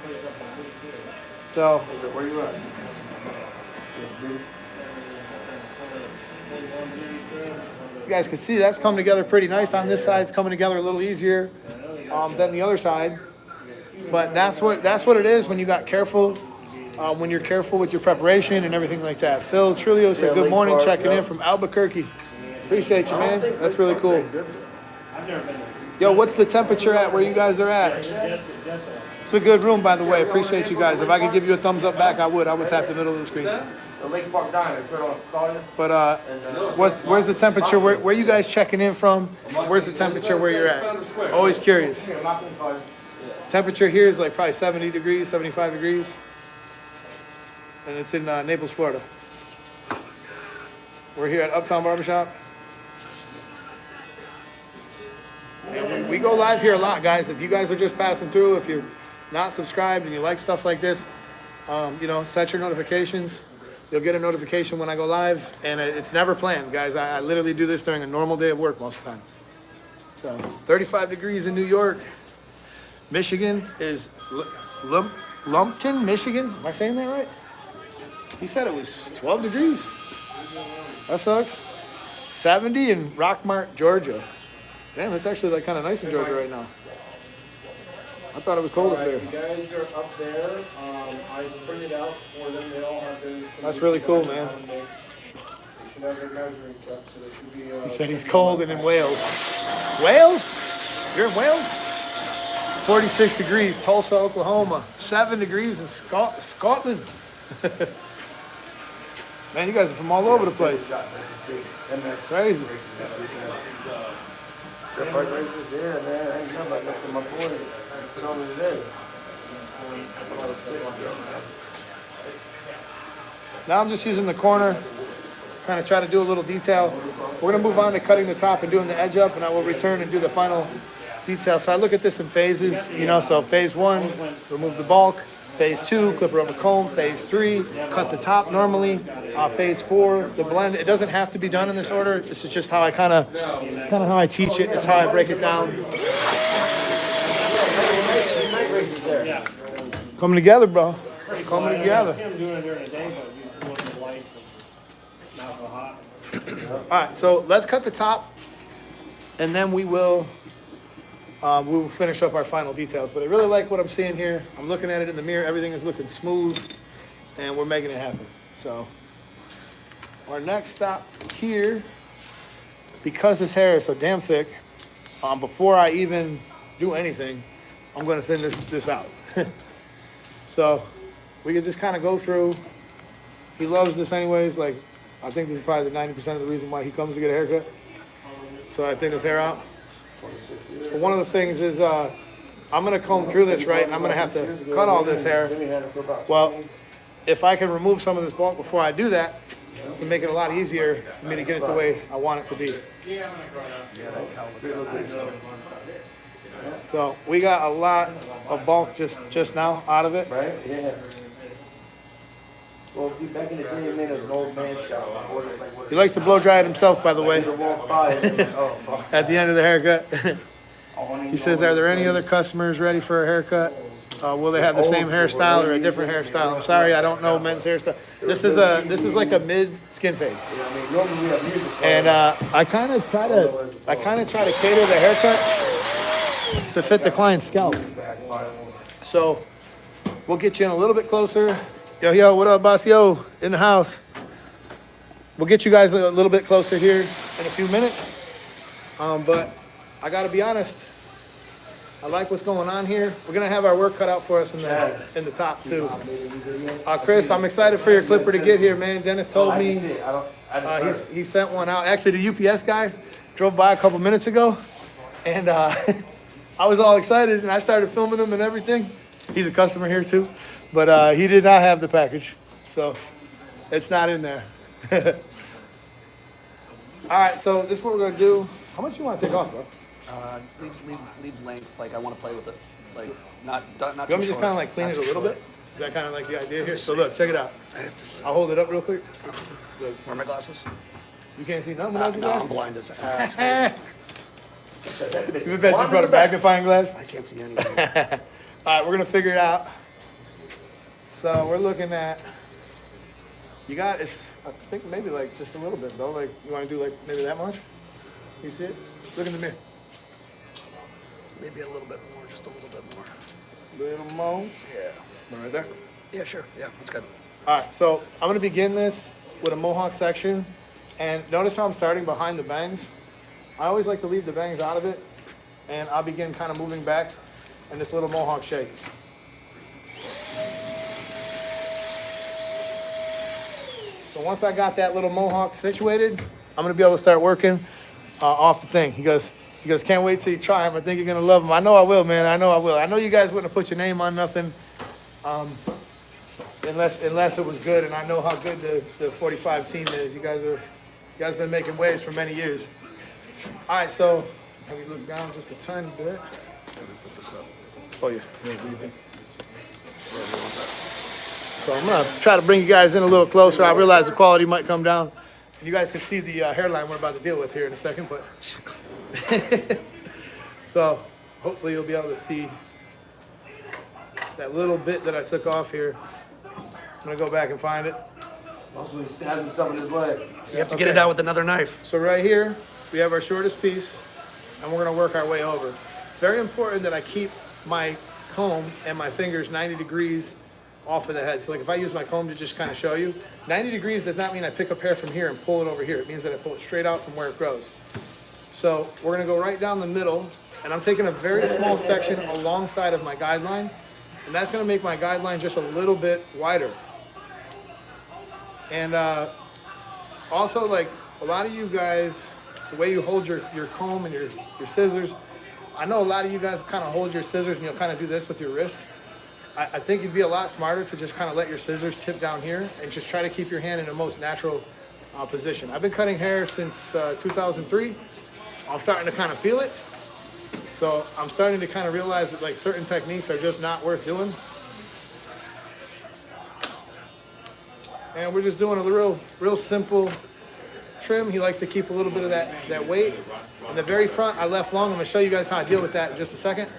So, Where you at? you guys can see that's coming together pretty nice. On this side, it's coming together a little easier than the other side. But that's what it is when you got careful. When you're careful with your preparation and everything like that. Phil Trulio said, good morning, checking in from Albuquerque. Appreciate you, man. That's really cool. Yo, what's the temperature at where you guys are at? It's a good room, by the way. Appreciate you guys. If I could give you a thumbs up back, I would. I would tap the middle of the screen. The Lake Park Diner. But where's the temperature? Where you guys checking in from? Where's the temperature where you're at? Always curious. Temperature here is like probably 70 degrees, 75 degrees. And it's in Naples, Florida. We're here at Uptown Barbershop. And we go live here a lot, guys. If you guys are just passing through, if you're not subscribed and you like stuff like this, you know, set your notifications. You'll get a notification when I go live, and it's never planned, guys. I literally do this during a normal day of work most of the time. So, 35 degrees in New York. Michigan is Lumpton, Michigan. Am I saying that right? He said it was 12 degrees. That sucks. 70 in Rockmart, Georgia. Damn, it's actually like kind of nice in Georgia right now. I thought it was cold up there. You guys are up there. I printed out for them. They all have those. That's really cool, man. They should have their measuring cup, so they should be. He said he's cold and in Wales. Wales? You're in Wales? 46 degrees, Tulsa, Oklahoma. 7 degrees in Scotland. Man, you guys are from all over the place. Crazy. Yeah, man. I ain't know about nothing. My boy told me today. Now I'm just using the corner, kind of try to do a little detail. We're gonna move on to cutting the top and doing the edge up, and I will return and do the final detail. So I look at this in phases, you know, so phase 1, remove the bulk. Phase 2, clipper over comb. Phase 3, cut the top normally. Phase 4, the blend. It doesn't have to be done in this order. This is just how I kind of how I teach it. It's how I break it down. Coming together, bro. Coming together. All right, so let's cut the top, and then we will finish up our final details. But I really like what I'm seeing here. I'm looking at it in the mirror. Everything is looking smooth, and we're making it happen. So our next stop here, because his hair is so damn thick, before I even do anything, I'm going to thin this out. So we can just kind of go through. He loves this anyways. Like, I think this is probably the 90% of the reason why he comes to get a haircut. So I thin his hair out. But one of the things is I'm going to comb through this, right? And I'm going to have to cut all this hair. Well, if I can remove some of this bulk before I do that, to make it a lot easier for me to get it the way I want it to be. So we got a lot of bulk just now out of it. Right? Yeah. Well, back in the day, it made an old man shop. He likes to blow dry it himself, by the way, Walk by and fuck. at the end of the haircut. He says, are there any other customers ready for a haircut? Will they have the same hairstyle or a different hairstyle? I'm sorry, I don't know men's hairstyle. This is like a mid skin fade. And I kind of try to cater the haircut to fit the client's scalp. So we'll get you in a little bit closer. Yo, what up, boss? Yo, in the house. We'll get you guys a little bit closer here in a few minutes. But I gotta be honest, I like what's going on here. We're gonna have our work cut out for us in the top too. Chris, I'm excited for your clipper to get here, man. Dennis told me he sent one out. Actually, the UPS guy drove by a couple minutes ago, and I was all excited, and I started filming him and everything. He's a customer here too, but he did not have the package, so it's not in there. All right, so this is what we're gonna do. How much do you want to take off, bro? Leave length, like I want to play with it. Like, not You want me to just kind of like clean it a little bit? Is that kind of like the idea here? So look, check it out. I'll hold it up real quick. Look, Where are my glasses? you can't see nothing without your No, I'm glasses? blind as ass. You bet you brought a magnifying glass? I can't see anything. All right, we're gonna figure it out. So we're looking at, you got, it's, I think maybe like just a little bit though. Like, you wanna do like maybe that much? You see it? Look in the mirror. Maybe a little bit more, just a little bit more. Little more. Yeah. Right there. Yeah, sure. Yeah, that's good. All right, so I'm gonna begin this with a mohawk section. And notice how I'm starting behind the bangs. I always like to leave the bangs out of it. And I'll begin kind of moving back in this little mohawk shape. So once I got that little mohawk situated, I'm gonna be able to start working off the thing. He goes, can't wait till you try him. I think you're gonna love him. I know I will, man. I know I will. I know you guys wouldn't have put your name on nothing unless it was good. And I know how good the 45 team is. You guys been making waves for many years. All right, so have you look down just a tiny bit? Oh yeah. So I'm gonna try to bring you guys in a little closer. I realize the quality might come down. And you guys can see the hairline we're about to deal with here in a second, but so hopefully you'll be able to see that little bit that I took off here. I'm gonna go back and find it. Also, he stabbed himself in his leg. You have to get it out with another knife. So right here, we have our shortest piece, and we're gonna work our way over. It's very important that I keep my comb and my fingers 90 degrees off of the head. So like if I use my comb to just kind of show you, 90 degrees does not mean I pick up hair from here and pull it over here. It means that I pull it straight out from where it grows. So we're gonna go right down the middle, and I'm taking a very small section alongside of my guideline, and that's gonna make my guideline just a little bit wider. And also, like a lot of you guys, the way you hold your comb and your scissors, I know a lot of you guys kind of hold your scissors and you'll kind of do this with your wrist. I think it'd be a lot smarter to just kind of let your scissors tip down here and just try to keep your hand in the most natural position. I've been cutting hair since 2003. I'm starting to kind of feel it. So I'm starting to kind of realize that like certain techniques are just not worth doing. And we're just doing a real simple trim. He likes to keep a little bit of that weight. In the very front, I left long. I'm gonna show you guys how I deal with that in just a second.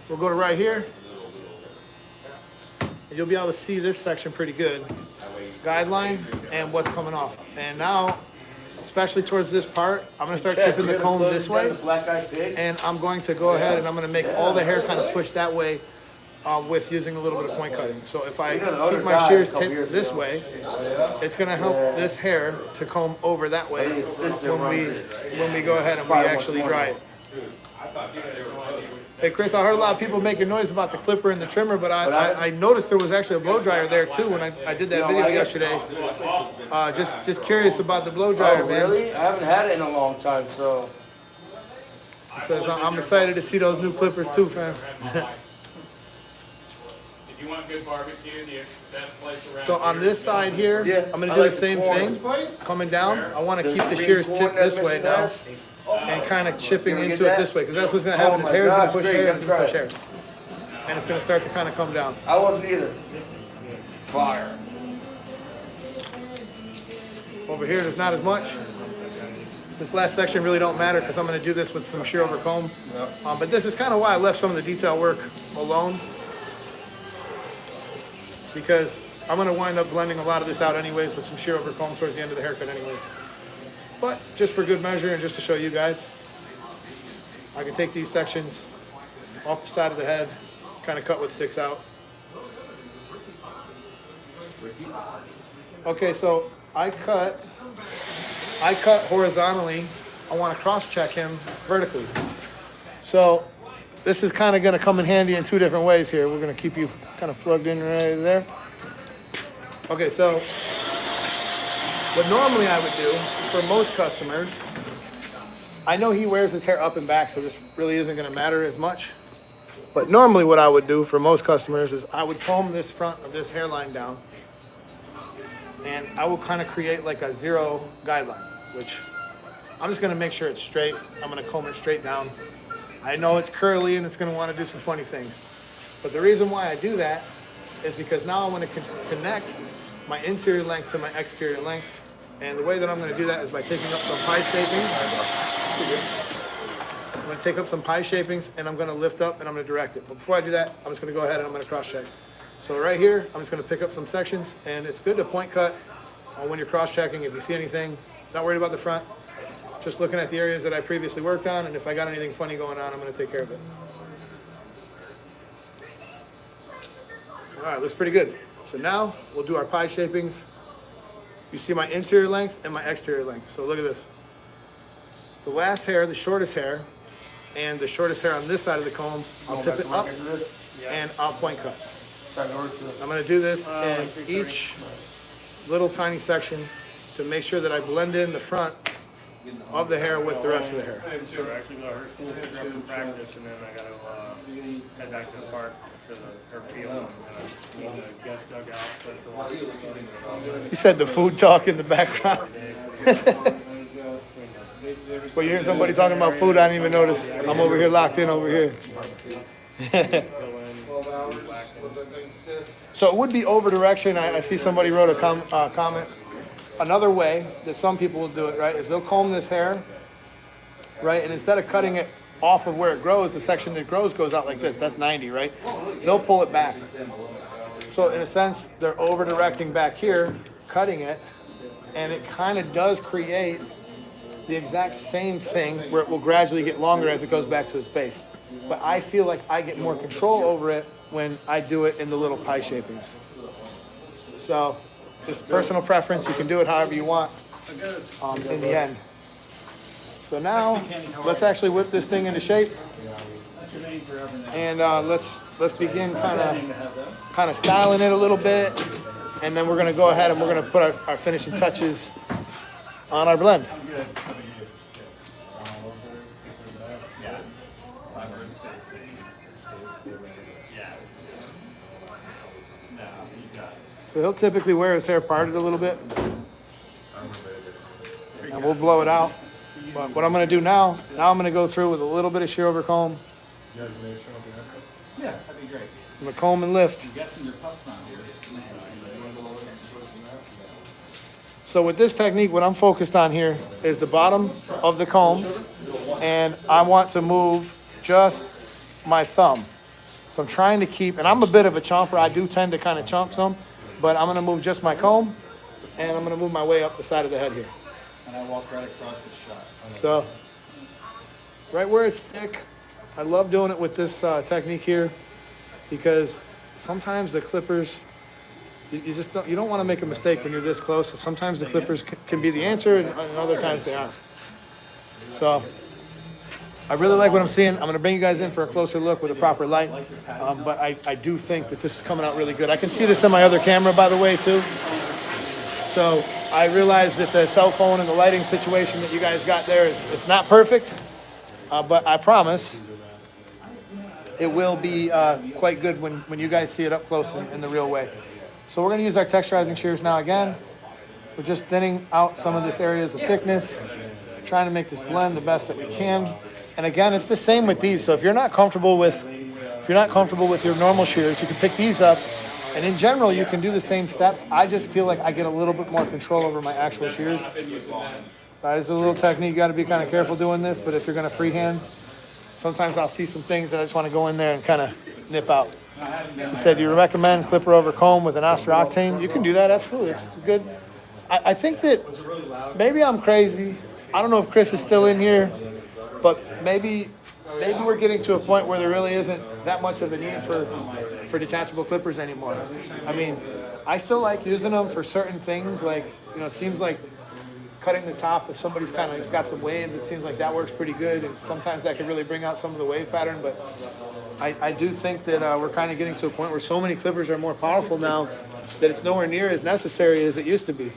We'll go to right here. And you'll be able to see this section pretty good. Guideline and what's coming off. And now, especially towards this part, I'm gonna start tipping the comb this way. And I'm going to go ahead and I'm gonna make all the hair kind of push that way with using a little bit of point cutting. So if I keep my shears tipped this way, it's gonna help this hair to comb over that way when we go ahead and we actually dry it. Hey Chris, I heard a lot of people making noise about the clipper and the trimmer, but I noticed there was actually a blow dryer there too when I did that video yesterday. Just curious about the blow dryer, man. Really? I haven't had it in a long time, so. He says I'm excited to see those new clippers too, fam. If you want good barbecue, the best place around. So on this side here, I'm gonna do the same thing. Coming down, I want to keep the shears tipped this way now, and kind of chipping into it this way, because that's what's gonna happen. Is hair is gonna push hair, it's gonna push hair, and it's gonna start to kind of come down. I wasn't either. Fire. Over here, there's not as much. This last section really don't matter because I'm going to do this with some shear over comb. But this is kind of why I left some of the detail work alone, because I'm going to wind up blending a lot of this out anyways with some shear over comb towards the end of the haircut anyway. But just for good measure and just to show you guys, I can take these sections off the side of the head, kind of cut what sticks out. Okay, so I cut horizontally. I want to cross-check him vertically. So this is kind of going to come in handy in two different ways here. We're going to keep you kind of plugged in right there. Okay, so what normally I would do for most customers, I know he wears his hair up and back, so this really isn't going to matter as much. But normally what I would do for most customers is I would comb this front of this hairline down, and I will kind of create like a zero guideline, which I'm just going to make sure it's straight. I'm going to comb it straight down. I know it's curly and it's going to want to do some funny things. But the reason why I do that is because now I want to connect my interior length to my exterior length. And the way that I'm going to do that is by taking up some pie shapings. I'm going to take up some pie shapings and I'm going to lift up and I'm going to direct it. But before I do that, I'm just going to go ahead and I'm going to cross check. So right here, I'm just going to pick up some sections, and it's good to point cut when you're cross checking. If you see anything, not worried about the front, just looking at the areas that I previously worked on, and if I got anything funny going on, I'm going to take care of it. All right, looks pretty good. So now we'll do our pie shapings. You see my interior length and my exterior length. So look at this. The last hair, the shortest hair, and the shortest hair on this side of the comb, I'll tip it up and I'll point cut. I'm going to do this in each little tiny section to make sure that I blend in the front of the hair with the rest of the hair. I actually got her school pick up and practice, and then I got to head back to the park to her field and the guest dugout. You said the food talk in the background. Well, you hear somebody talking about food, I didn't even notice. I'm over here locked in over here. So it would be over direction. I see somebody wrote a comment. Another way that some people will do it, right, is they'll comb this hair, right, and instead of cutting it off of where it grows, the section that grows goes out like this. That's 90, right? They'll pull it back. So in a sense, they're over directing back here, cutting it, and it kind of does create the exact same thing where it will gradually get longer as it goes back to its base. But I feel like I get more control over it when I do it in the little pie shapings. So just personal preference. You can do it however you want in the end. So now let's actually whip this thing into shape. And let's begin kind of styling it a little bit. And then we're going to go ahead and we're going to put our finishing touches on our blend. So he'll typically wear his hair parted a little bit, and we'll blow it out. But what I'm going to do now I'm going to go through with a little bit of shear over comb. Yeah, that'd be great. I'm going to comb and lift. I'm guessing your pup's not here. So with this technique, what I'm focused on here is the bottom of the comb, and I want to move just my thumb. So I'm trying to keep, and I'm a bit of a chomper. I do tend to kind of chomp some. But I'm going to move just my comb, and I'm going to move my way up the side of the head here. And I walk right across the shot. So, right where it's thick, I love doing it with this technique here, because sometimes the clippers, you don't want to make a mistake when you're this close. So sometimes the clippers can be the answer, and other times they aren't. So, I really like what I'm seeing. I'm going to bring you guys in for a closer look with a proper light. But I do think that this is coming out really good. I can see this in my other camera, by the way, too. So I realize that the cell phone and the lighting situation that you guys got there it's not perfect. But I promise it will be quite good when you guys see it up close in the real way. So we're going to use our texturizing shears now again. We're just thinning out some of this areas of thickness, trying to make this blend the best that we can. And again, it's the same with these. So if you're not comfortable with your normal shears, you can pick these up And in general, you can do the same steps. I just feel like I get a little bit more control over my actual shears. It's a little technique. You got to be kind of careful doing this, but if you're going to freehand, sometimes I'll see some things that I just want to go in there and kind of nip out. He said, do you recommend clipper over comb with an octane? You can do that, absolutely. It's good. I think that maybe I'm crazy. I don't know if Chris is still in here, but maybe we're getting to a point where there really isn't that much of a need for detachable clippers anymore. I mean, I still like using them for certain things. Like, you know, it seems like cutting the top, if somebody's kind of got some waves, it seems like that works pretty good. And sometimes that can really bring out some of the wave pattern. But I do think that we're kind of getting to a point where so many clippers are more powerful now that it's nowhere near as necessary as it used to be.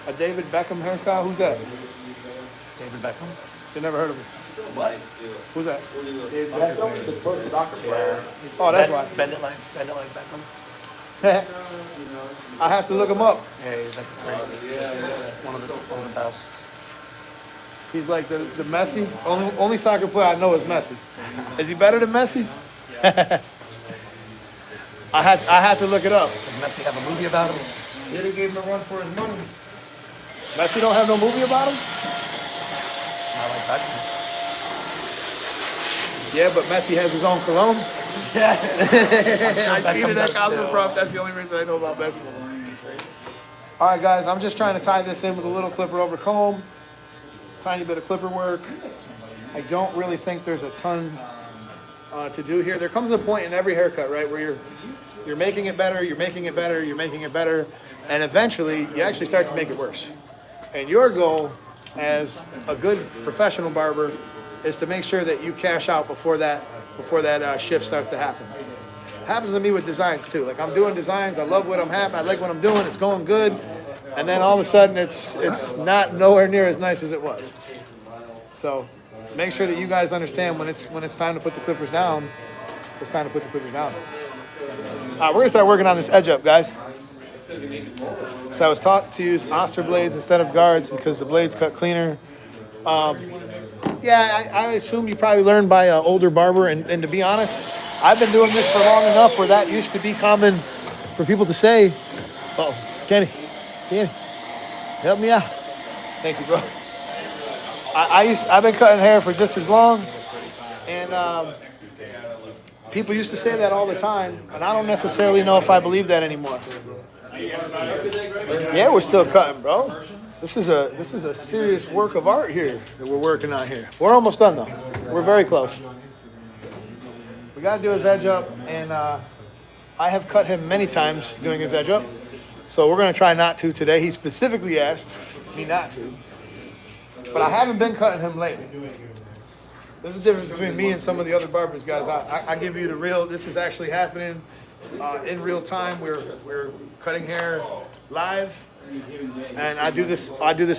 A David Beckham hairstyle? Who's that? David Beckham? You never heard of him? What? Who's that? David Beckham, the pro soccer player. Oh, that's why. Bend it like Beckham. I have to look him up. Yeah, that's great. One of the best. He's like the Messi. Only soccer player I know is Messi. Is he better than Messi? I had to look it up. Does Messi have a movie about him? Yeah, they gave him a run for his money. Messi don't have no movie about him? I like Beckham. Yeah, but Messi has his own cologne. Yeah. I seen it at Cosmoprof. That's the only reason I know about Messi. All right, guys, I'm just trying to tie this in with a little clipper over comb. Tiny bit of clipper work. I don't really think there's a ton to do here. There comes a point in every haircut, right, where you're making it better, you're making it better, you're making it better, and eventually you actually start to make it worse. And your goal as a good professional barber is to make sure that you cash out before that shift starts to happen. Happens to me with designs too. Like, I'm doing designs, I love what I'm having, I like what I'm doing, it's going good, and then all of a sudden it's not nowhere near as nice as it was. So make sure that you guys understand when it's time to put the clippers down, it's time to put the clippers down. All right, we're gonna start working on this edge up, guys. So I was taught to use Oster blades instead of guards because the blades cut cleaner. Yeah, I assume you probably learned by an older barber, and to be honest, I've been doing this for long enough where that used to be common for people to say, "Oh, Kenny, help me out." Thank you, bro. I've been cutting hair for just as long, and people used to say that all the time, and I don't necessarily know if I believe that anymore. Yeah, we're still cutting, bro. This is a serious work of art here that we're working on here. We're almost done though. We're very close. We got to do his edge up, and I have cut him many times doing his edge up, so we're gonna try not to today. He specifically asked me not to, but I haven't been cutting him lately. There's a difference between me and some of the other barbers, guys. I give you the real. This is actually happening in real time. We're cutting hair live, and I do this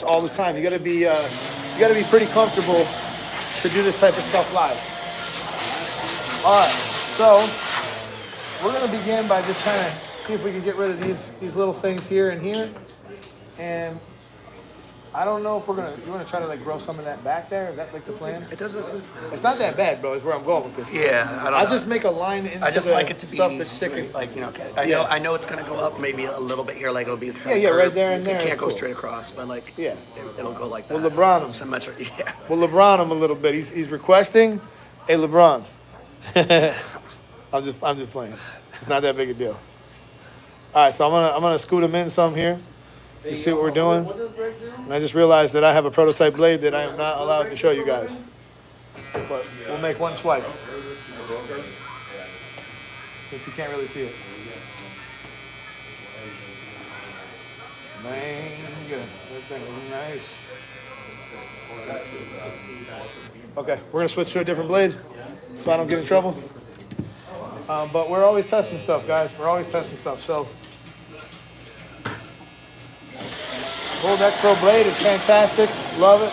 all the time. You gotta be pretty comfortable to do this type of stuff live. All right, so we're gonna begin by just kind of see if we can get rid of these little things here and here, and I don't know if you want to try to like grow some of that back there. Is that like the plan? It doesn't. It's not that bad, bro. Is where I'm going with this. Yeah, I don't know. I just make a line into I just the like it to stuff be that's sticking. like, you know. Okay. Yeah. I know it's gonna go up maybe a little bit here, like it'll be. Yeah, right there and there. It can't It's go cool. straight across, but like. Yeah. It'll go like that. Well, LeBron him. Symmetric. Yeah. We'll LeBron him a little bit. He's requesting a LeBron. I'm just playing. It's not that big a deal. All right, so I'm gonna scoot him in some here. You see what we're doing? What does Greg do? And I just realized that I have a prototype blade that I am not allowed to show you guys. But we'll make one swipe. Since you can't really see it. Man, good. That thing is nice. Okay, we're gonna switch to a different blade so I don't get in trouble. But we're always testing stuff, guys. We're always testing stuff. So Gold X Pro blade is fantastic. Love it.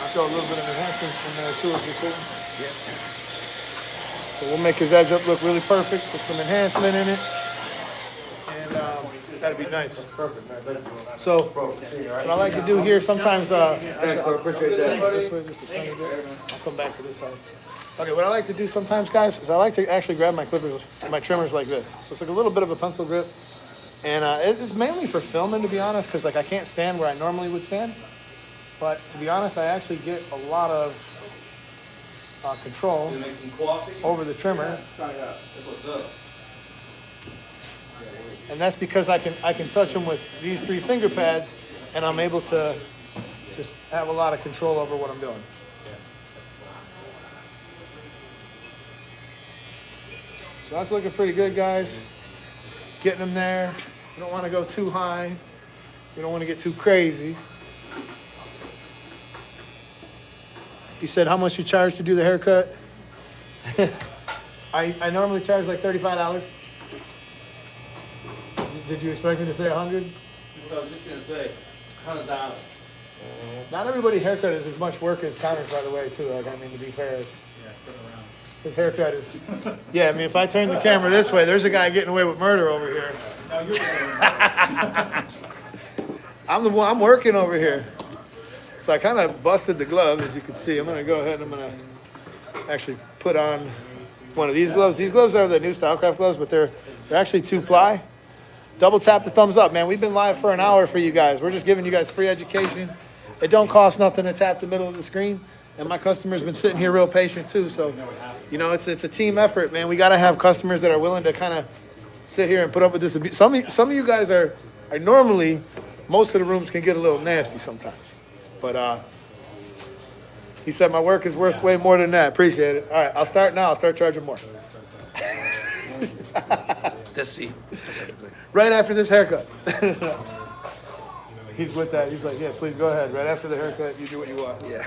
I'll throw a little bit of enhancements in there too if you could. Yeah. So we'll make his edge up look really perfect, put some enhancement in it, and that'd be nice. Perfect, man. Thank you. So Bro, continue, all right? what I like to do here sometimes, Thanks, bro. Appreciate that. this way just a tiny bit. I'll come back to this side. Okay, what I like to do sometimes, guys, is I like to actually grab my clippers, my trimmers like this. So it's like a little bit of a pencil grip. And it's mainly for filming, to be honest, because like I can't stand where I normally would stand. But to be honest, I actually get a lot of control over the trimmer. That's what's up. And that's because I can touch them with these 3 finger pads, and I'm able to just have a lot of control over what I'm doing. So that's looking pretty good, guys. Getting them there. You don't want to go too high. You don't want to get too crazy. He said, how much you charge to do the haircut? I normally charge like $35. Did you expect me to say 100? I was just gonna say, $100. Not everybody haircut is as much work as Connor's, by the way, too. Like, I mean, to be fair, it's, his haircut is. Yeah, I mean, if I turn the camera this way, there's a guy getting away with murder over here. I'm the one. I'm working over here. So I kind of busted the glove, as you can see. I'm gonna go ahead and I'm gonna actually put on one of these gloves. These gloves are the new Stylecraft gloves, but they're actually 2-ply. Double tap the thumbs up, man. We've been live for an hour for you guys. We're just giving you guys free education. It don't cost nothing to tap the middle of the screen. And my customers been sitting here real patient too. So, you know, it's a team effort, man. We got to have customers that are willing to kind of sit here and put up with this abuse. Some of you guys are normally, most of the rooms can get a little nasty sometimes. But he said my work is worth way more than that. Appreciate it. All right, I'll start now. I'll start charging more. This seat specifically. Right after this haircut. He's with that. He's like, yeah, please go ahead. Right after the haircut, you do what you want. Yeah.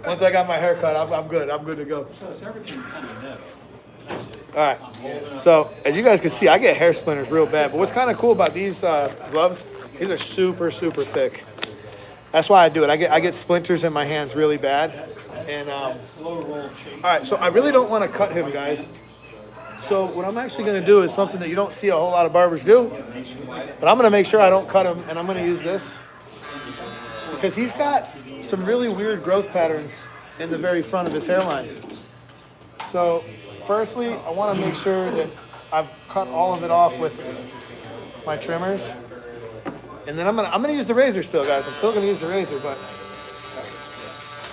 Once I got my haircut, I'm good. I'm good to go. So it's everything kind of new. All right. So as you guys can see, I get hair splinters real bad. But what's kind of cool about these gloves, these are super, super thick. That's why I do it. I get splinters in my hands really bad. And all right. So I really don't want to cut him, guys. So what I'm actually going to do is something that you don't see a whole lot of barbers do. But I'm going to make sure I don't cut him, and I'm going to use this. Because he's got some really weird growth patterns in the very front of his hairline. So firstly, I want to make sure that I've cut all of it off with my trimmers. And then I'm gonna use the razor still, guys. I'm still going to use the razor, but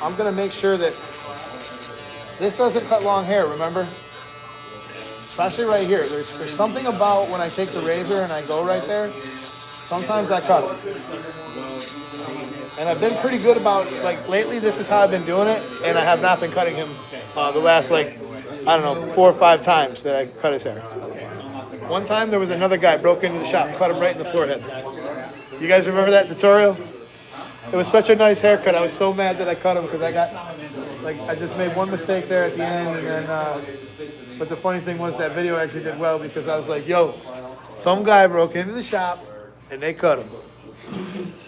I'm going to make sure that this doesn't cut long hair, remember? Especially right here. There's something about when I take the razor and I go right there, sometimes I cut it. And I've been pretty good about, like, lately this is how I've been doing it, and I have not been cutting him the last, like, I don't know, 4 or 5 times that I cut his hair. One time there was another guy broke into the shop and cut him right in the forehead. You guys remember that tutorial? It was such a nice haircut. I was so mad that I cut him because I got, like, I just made one mistake there at the end, and then, but the funny thing was that video actually did well because I was like, yo, some guy broke into the shop and they cut him.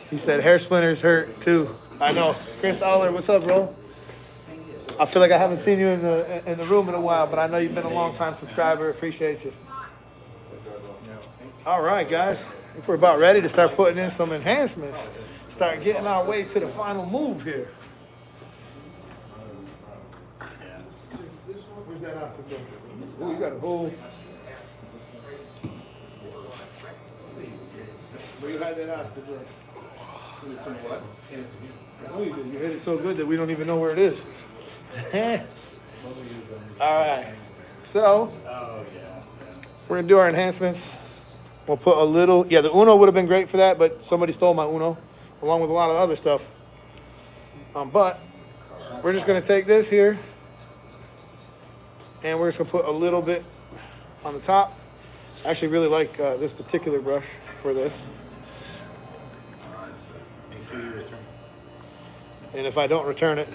He said hair splinters hurt too. I know. Chris Aller, what's up, bro? I feel like I haven't seen you in the room in a while, but I know you've been a long time subscriber. Appreciate you. All right, guys. I think we're about ready to start putting in some enhancements. Start getting our way to the final move here. Where's that oscar go? Oh, you got a whole. Where you had that oscar go? What? Oh, you did. You hit it so good that we don't even know where it is. All right. So, we're going to do our enhancements. We'll put a little, yeah, the Uno would have been great for that, but somebody stole my Uno, along with a lot of other stuff. But we're just going to take this here, and we're just going to put a little bit on the top. I actually really like this particular brush for this. And if I don't return it,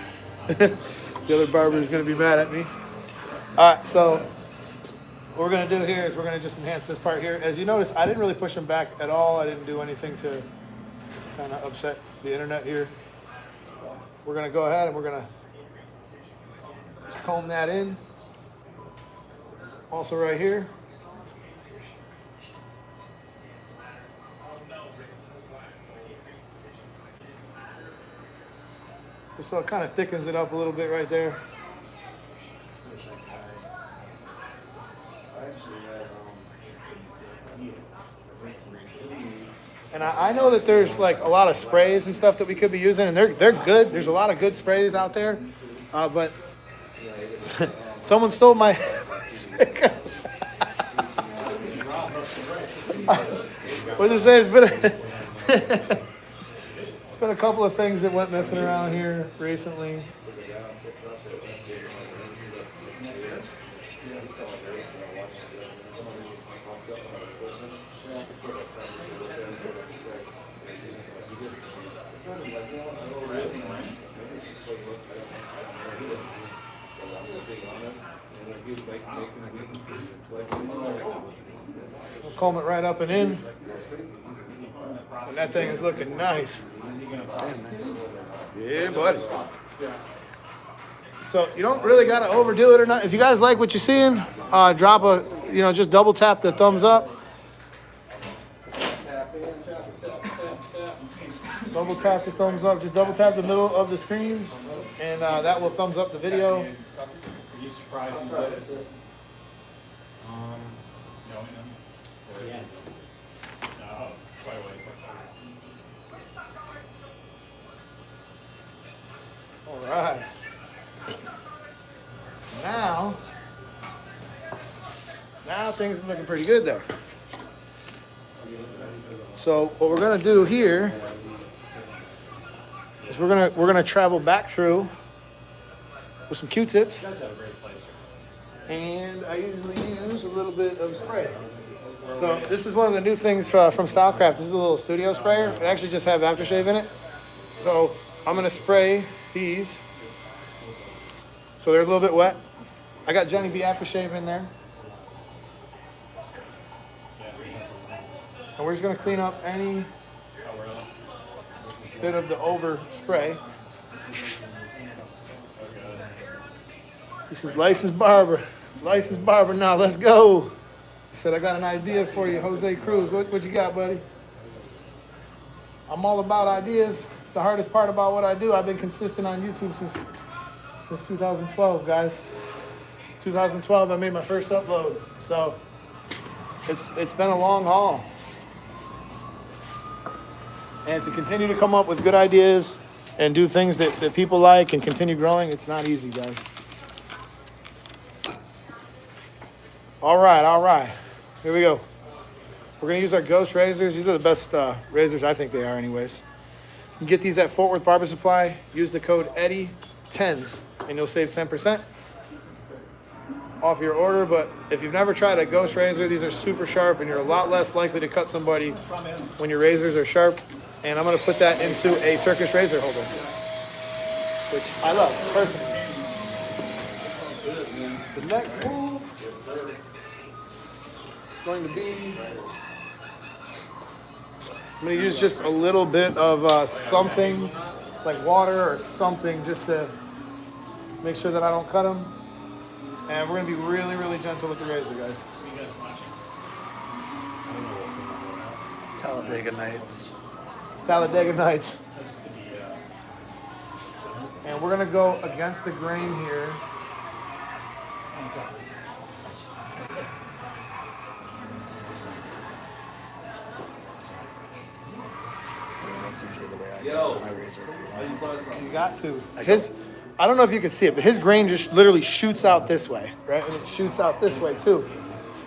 the other barber is going to be mad at me. All right, so what we're going to do here is we're going to just enhance this part here. As you notice, I didn't really push him back at all. I didn't do anything to kind of upset the internet here. We're going to go ahead and we're going to just comb that in. Also right here. So it kind of thickens it up a little bit right there. And I know that there's like a lot of sprays and stuff that we could be using, and they're good. There's a lot of good sprays out there, but someone stole my spray gun. What does it say? It's been a couple of things that went missing around here recently. We'll comb it right up and in. And that thing is looking nice. Damn nice. Yeah, buddy. So you don't really got to overdo it or not. If you guys like what you're seeing, drop a, just double tap the thumbs up. Double tap the thumbs up. Just double tap the middle of the screen, and that will thumbs up the video. Are you surprised? Yeah. No, quite a way. All right. Now things are looking pretty good there. So what we're gonna do here is we're gonna travel back through with some Q-tips, and I usually use a little bit of spray. So this is one of the new things from Stylecraft. This is a little studio sprayer. It actually just have aftershave in it. So I'm gonna spray these so they're a little bit wet. I got Jenny B aftershave in there. And we're just gonna clean up any bit of the overspray. This is licensed barber. Licensed barber now, let's go. He said, I got an idea for you, Jose Cruz. What you got, buddy? I'm all about ideas. It's the hardest part about what I do. I've been consistent on YouTube since 2012, guys. 2012, I made my first upload. So it's been a long haul. And to continue to come up with good ideas and do things that people like and continue growing, it's not easy, guys. All right. Here we go. We're gonna use our Ghost razors. These are the best razors, I think they are anyways. You can get these at Fort Worth Barber Supply. Use the code EDDIE10 and you'll save 10% off your order. But if you've never tried a Ghost razor, these are super sharp and you're a lot less likely to cut somebody when your razors are sharp. And I'm gonna put that into a Turkish razor holder, which I love personally. The next move is going to be, I'm gonna use just a little bit of something like water or something just to make sure that I don't cut them. And we're gonna be really, really gentle with the razor, guys. Talladega Nights. Talladega Nights. And we're gonna go against the grain here. You got to. I don't know if you can see it, but his grain just literally shoots out this way, right? And it shoots out this way too.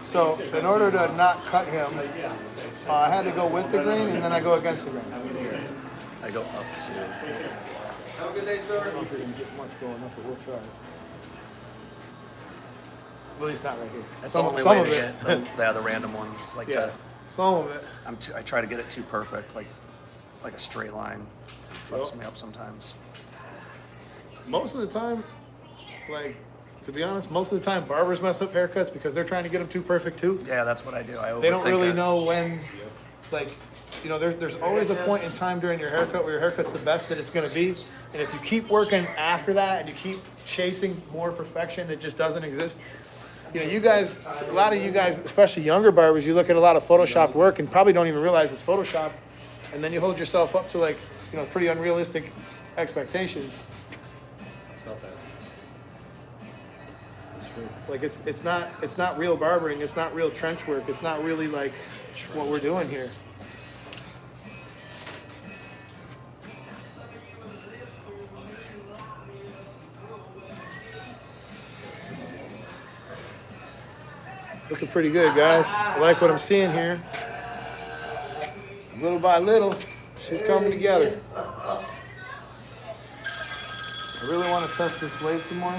So in order to not cut him, I had to go with the grain and then I go against the grain. I go up to. Have a good day, sir. I don't know if you're gonna get much going up, but we'll try. At least not right here. That's Some the only of way to it. get the random ones. Like Yeah, some of it. I try to get it too perfect, like a straight line. Fucks Yep. me up sometimes. Most of the time, like, to be honest, most of the time barbers mess up haircuts because they're trying to get them too perfect too. Yeah, that's what I do. They don't really it. know when, like, there's always a point in time during your haircut where your haircut's the best that it's going to be. And if you keep working after that and you keep chasing more perfection that just doesn't exist, you know, you guys, a lot of you guys, especially younger barbers, you look at a lot of Photoshop work and probably don't even realize it's Photoshop, and then you hold yourself up to like, you know, pretty unrealistic expectations. Felt that. That's true. Like it's not real barbering, it's not real trench work, it's not really like what we're doing here. Looking pretty good, guys. I like what I'm seeing here. Little by little, she's coming together. I really want to test this blade some more.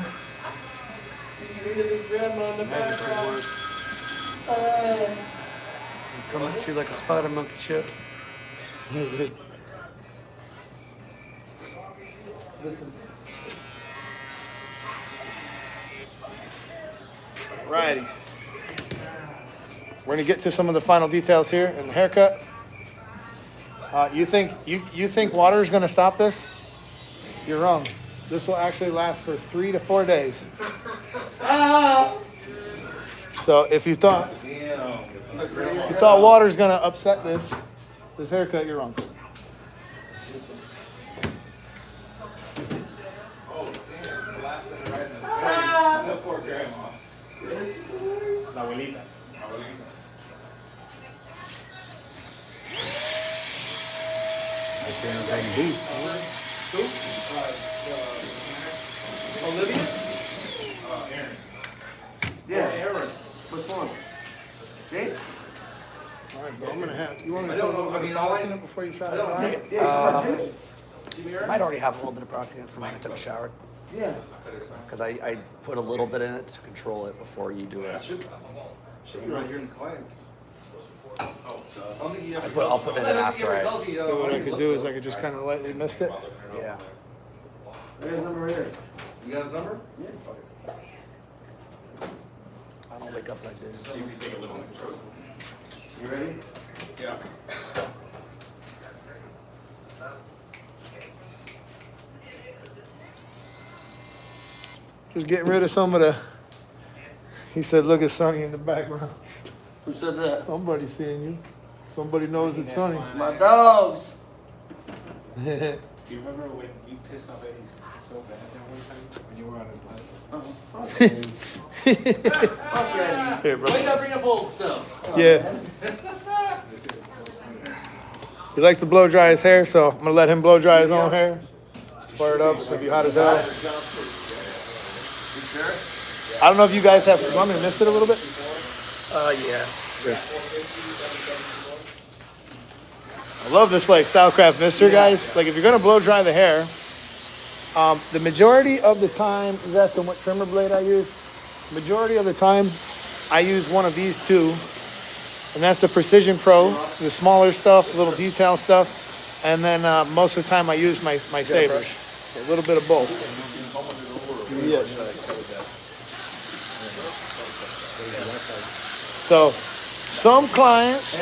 Come at you like a spider monkey chip. Listen. Alrighty. We're gonna get to some of the final details here in the haircut. You think water is gonna stop this? You're wrong. This will actually last for 3 to 4 days. So if you thought water is gonna upset this haircut, you're wrong. Poor grandma. La abuelita. Olivia? Aaron. Yeah, Aaron. Which one? Jake? All right, bro. I'm gonna have. You want me to put a little bit of product in it before you try to dry it? Might already have a little bit of product in it from when I took a shower. Yeah. Because I put a little bit in it to control it before you do it. Should be right here in the clients. I'll put it in after I. So what I could do is I could just kind of lightly mist it. Yeah. There's number here. You got his number? Yeah. I don't wake up like this. See if you take a little intro. You ready? Yeah. Just getting rid of some of the. He said, "Look at Sonny in the background." Who said that? Somebody seeing you. Somebody knows it's Sonny. My dogs. Do you remember when you pissed off Eddie so bad that one time when you were on his life? Oh, fuck Eddie. Fuck Eddie. Here, bro. Why you gotta bring up old stuff? Yeah. He likes to blow dry his hair, so I'm gonna let him blow dry his own hair. Fire it up. It's gonna be hot as hell. I don't know if you guys have. You want me to mist it a little bit? Yeah. I love this like Stylecraft mister, guys. Like if you're gonna blow dry the hair, the majority of the time, he's asking what trimmer blade I use. Majority of the time, I use one of these two, and that's the Precision Pro, the smaller stuff, little detail stuff, and then most of the time I use my Sabers. A little bit of both. Yes. So some clients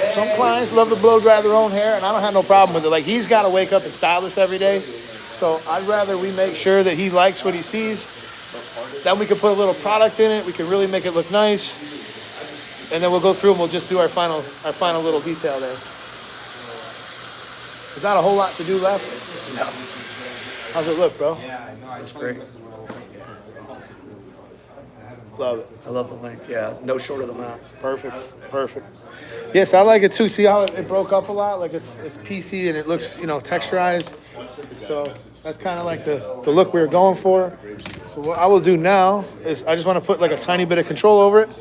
love to blow dry their own hair, and I don't have no problem with it. Like he's got to wake up and style this every day, so I'd rather we make sure that he likes what he sees. Then we can put a little product in it. We can really make it look nice, and then we'll go through and we'll just do our final little detail there. There's not a whole lot to do left. No. How's it look, bro? Yeah, I know. It's great. Love it. I love the length. Yeah. No shorter than that. Perfect. Yes, I like it too. See how it broke up a lot? Like it's PC and it looks, texturized. So that's kind of like the look we were going for. So what I will do now is I just want to put like a tiny bit of control over it.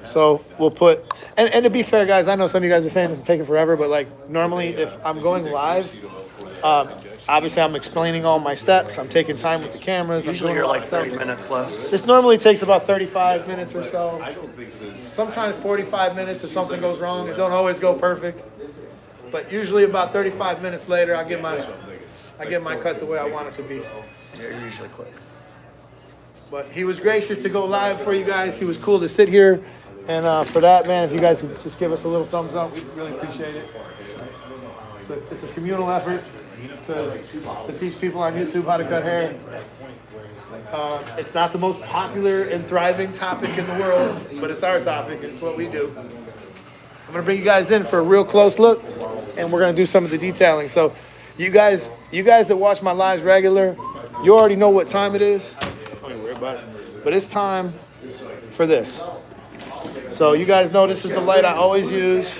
So we'll put, and to be fair, guys, I know some of you guys are saying this is taking forever, but like normally if I'm going live, obviously I'm explaining all my steps. I'm taking time with the cameras. Usually you're like 30 minutes less. This normally takes about 35 minutes or so. Sometimes 45 minutes if something goes wrong. It don't always go perfect. But usually about 35 minutes later, I get my cut the way I want it to be. Yeah, you're usually quick. But he was gracious to go live for you guys. He was cool to sit here. And for that, man, if you guys could just give us a little thumbs up, we'd really appreciate it. It's a communal effort to teach people on YouTube how to cut hair. It's not the most popular and thriving topic in the world, but it's our topic. It's what we do. I'm gonna bring you guys in for a real close look, and we're gonna do some of the detailing. So, you guys that watch my lives regular, you already know what time it is. Don't worry about it. But it's time for this. So you guys know this is the light I always use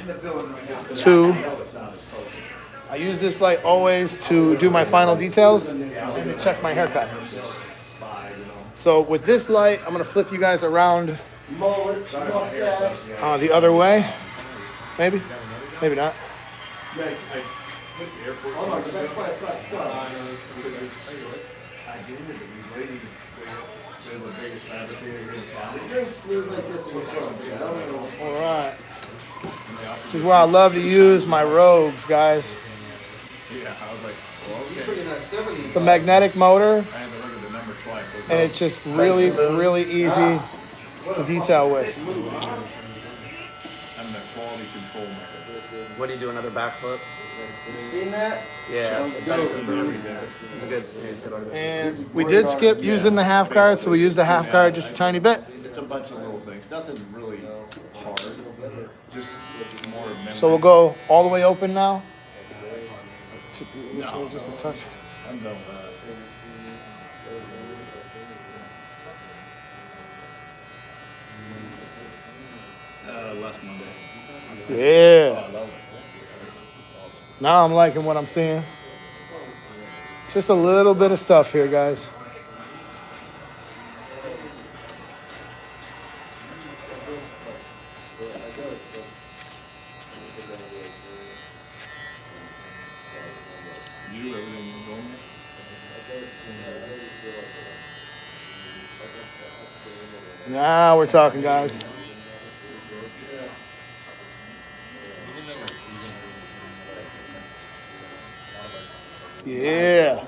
I use this light always to do my final details and to check my haircut. So with this light, I'm gonna flip you guys around the other way. Maybe not. All right. This is where I love to use my robes, guys. It's a magnetic motor, and it's just really, really easy to detail with. What do you do? Another backflip? You seen that? Yeah. It's a good. And we did skip using the half guard, so we used the half guard just a tiny bit. It's a bunch of little things, nothing really hard, just more. So we'll go all the way open now. This one just a touch. I'm done with that. Last Monday. Yeah. Now I'm liking what I'm seeing. Just a little bit of stuff here, guys. Now we're talking, guys. Yeah.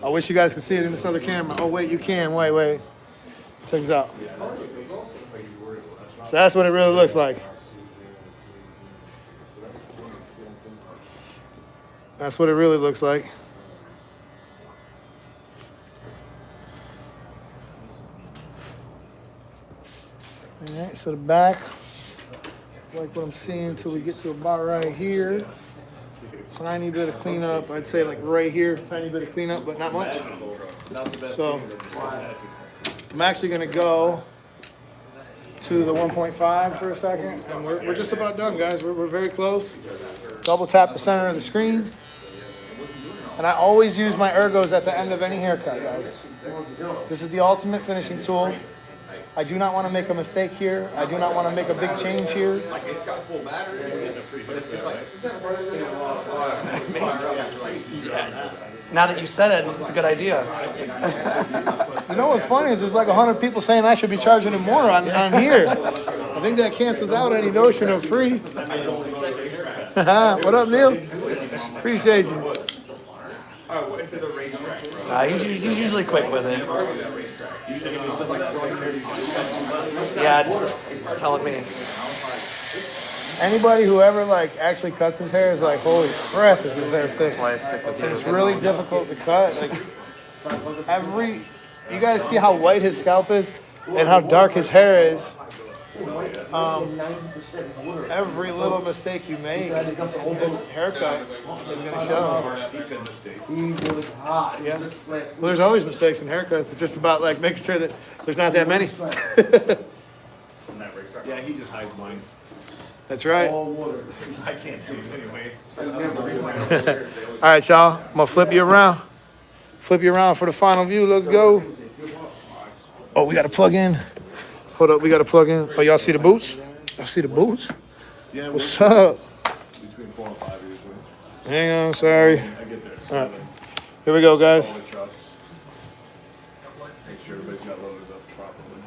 I wish you guys could see it in this other camera. Oh, wait, you can. Wait. Check this out. So that's what it really looks like. That's what it really looks like. All right, so the back, like what I'm seeing until we get to about right here. Tiny bit of cleanup, I'd say like right here, tiny bit of cleanup, but not much. So I'm actually gonna go to the 1.5 for a second, and we're just about done, guys. We're very close. Double tap the center of the screen. And I always use my ergos at the end of any haircut, guys. This is the ultimate finishing tool. I do not want to make a mistake here. I do not want to make a big change here. Now that you said it, it's a good idea. You know what's funny is there's like 100 people saying I should be charging him more on here. I think that cancels out any notion of free. What up, Neil? Appreciate you. He's usually quick with it. Yeah, he's telling me. Anybody who ever like actually cuts his hair is like, holy crap, is his hair thick? That's why I stick with you. And it's really difficult to cut. Like you guys see how white his scalp is and how dark his hair is. Every little mistake you make in this haircut is going to show. He said mistake. Yeah. Well, there's always mistakes in haircuts. It's just about like making sure that there's not that many. Yeah, he just hides mine. That's right. I can't see it anyway. All right, y'all. I'm going to flip you around. Flip you around for the final view. Let's go. Oh, we got to plug in. Hold up, we got to plug in. Oh, y'all see the boots? Y'all see the boots? Yeah, What's up? between 4 and 5 usually. Hang on, sorry. I get there. All right. Here we go, guys. Make sure everybody's got loaded up properly.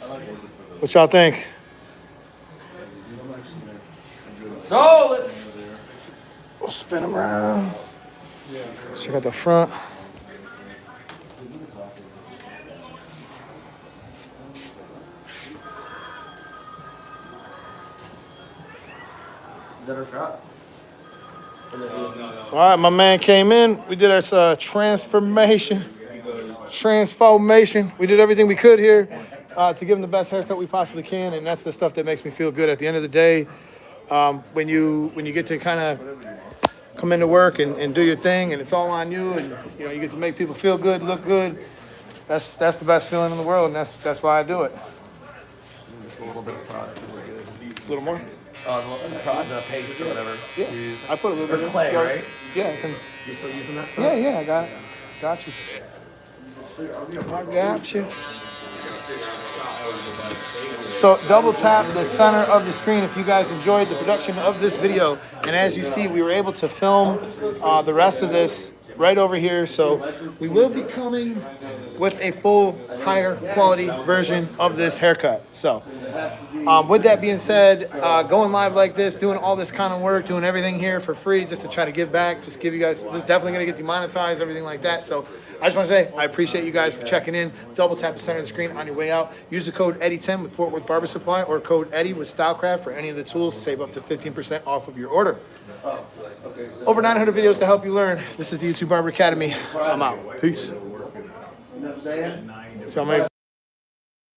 I like working for those. What y'all think? Solid. We'll spin them around. Check out the front. that our shot? All right, my man came in. We did our transformation. We did everything we could here to give him the best haircut we possibly can, and that's the stuff that makes me feel good at the end of the day. When you get to kind of come into work and do your thing, and it's all on you, and you get to make people feel good, look good. That's the best feeling in the world, and that's why I do it. Just a little bit of product. A little more. The paste or whatever. Yeah, I put a little bit of clay, right? Yeah, I can. You still using that stuff? Yeah, I got it. Got you. I got you. So double tap the center of the screen if you guys enjoyed the production of this video. And as you see, we were able to film the rest of this right over here. So we will be coming with a full, higher quality version of this haircut. So with that being said, going live like this, doing all this kind of work, doing everything here for free just to try to give back, just give you guys, this is definitely going to get demonetized, everything like that. So I just want to say I appreciate you guys for checking in. Double tap the center of the screen on your way out. Use the code Eddie10 with Fort Worth Barber Supply or code Eddie with Stylecraft for any of the tools to save up to 15% off of your order. Over 900 videos to help you learn. This is the YouTube Barber Academy. I'm out. Peace. You know what I'm saying? So,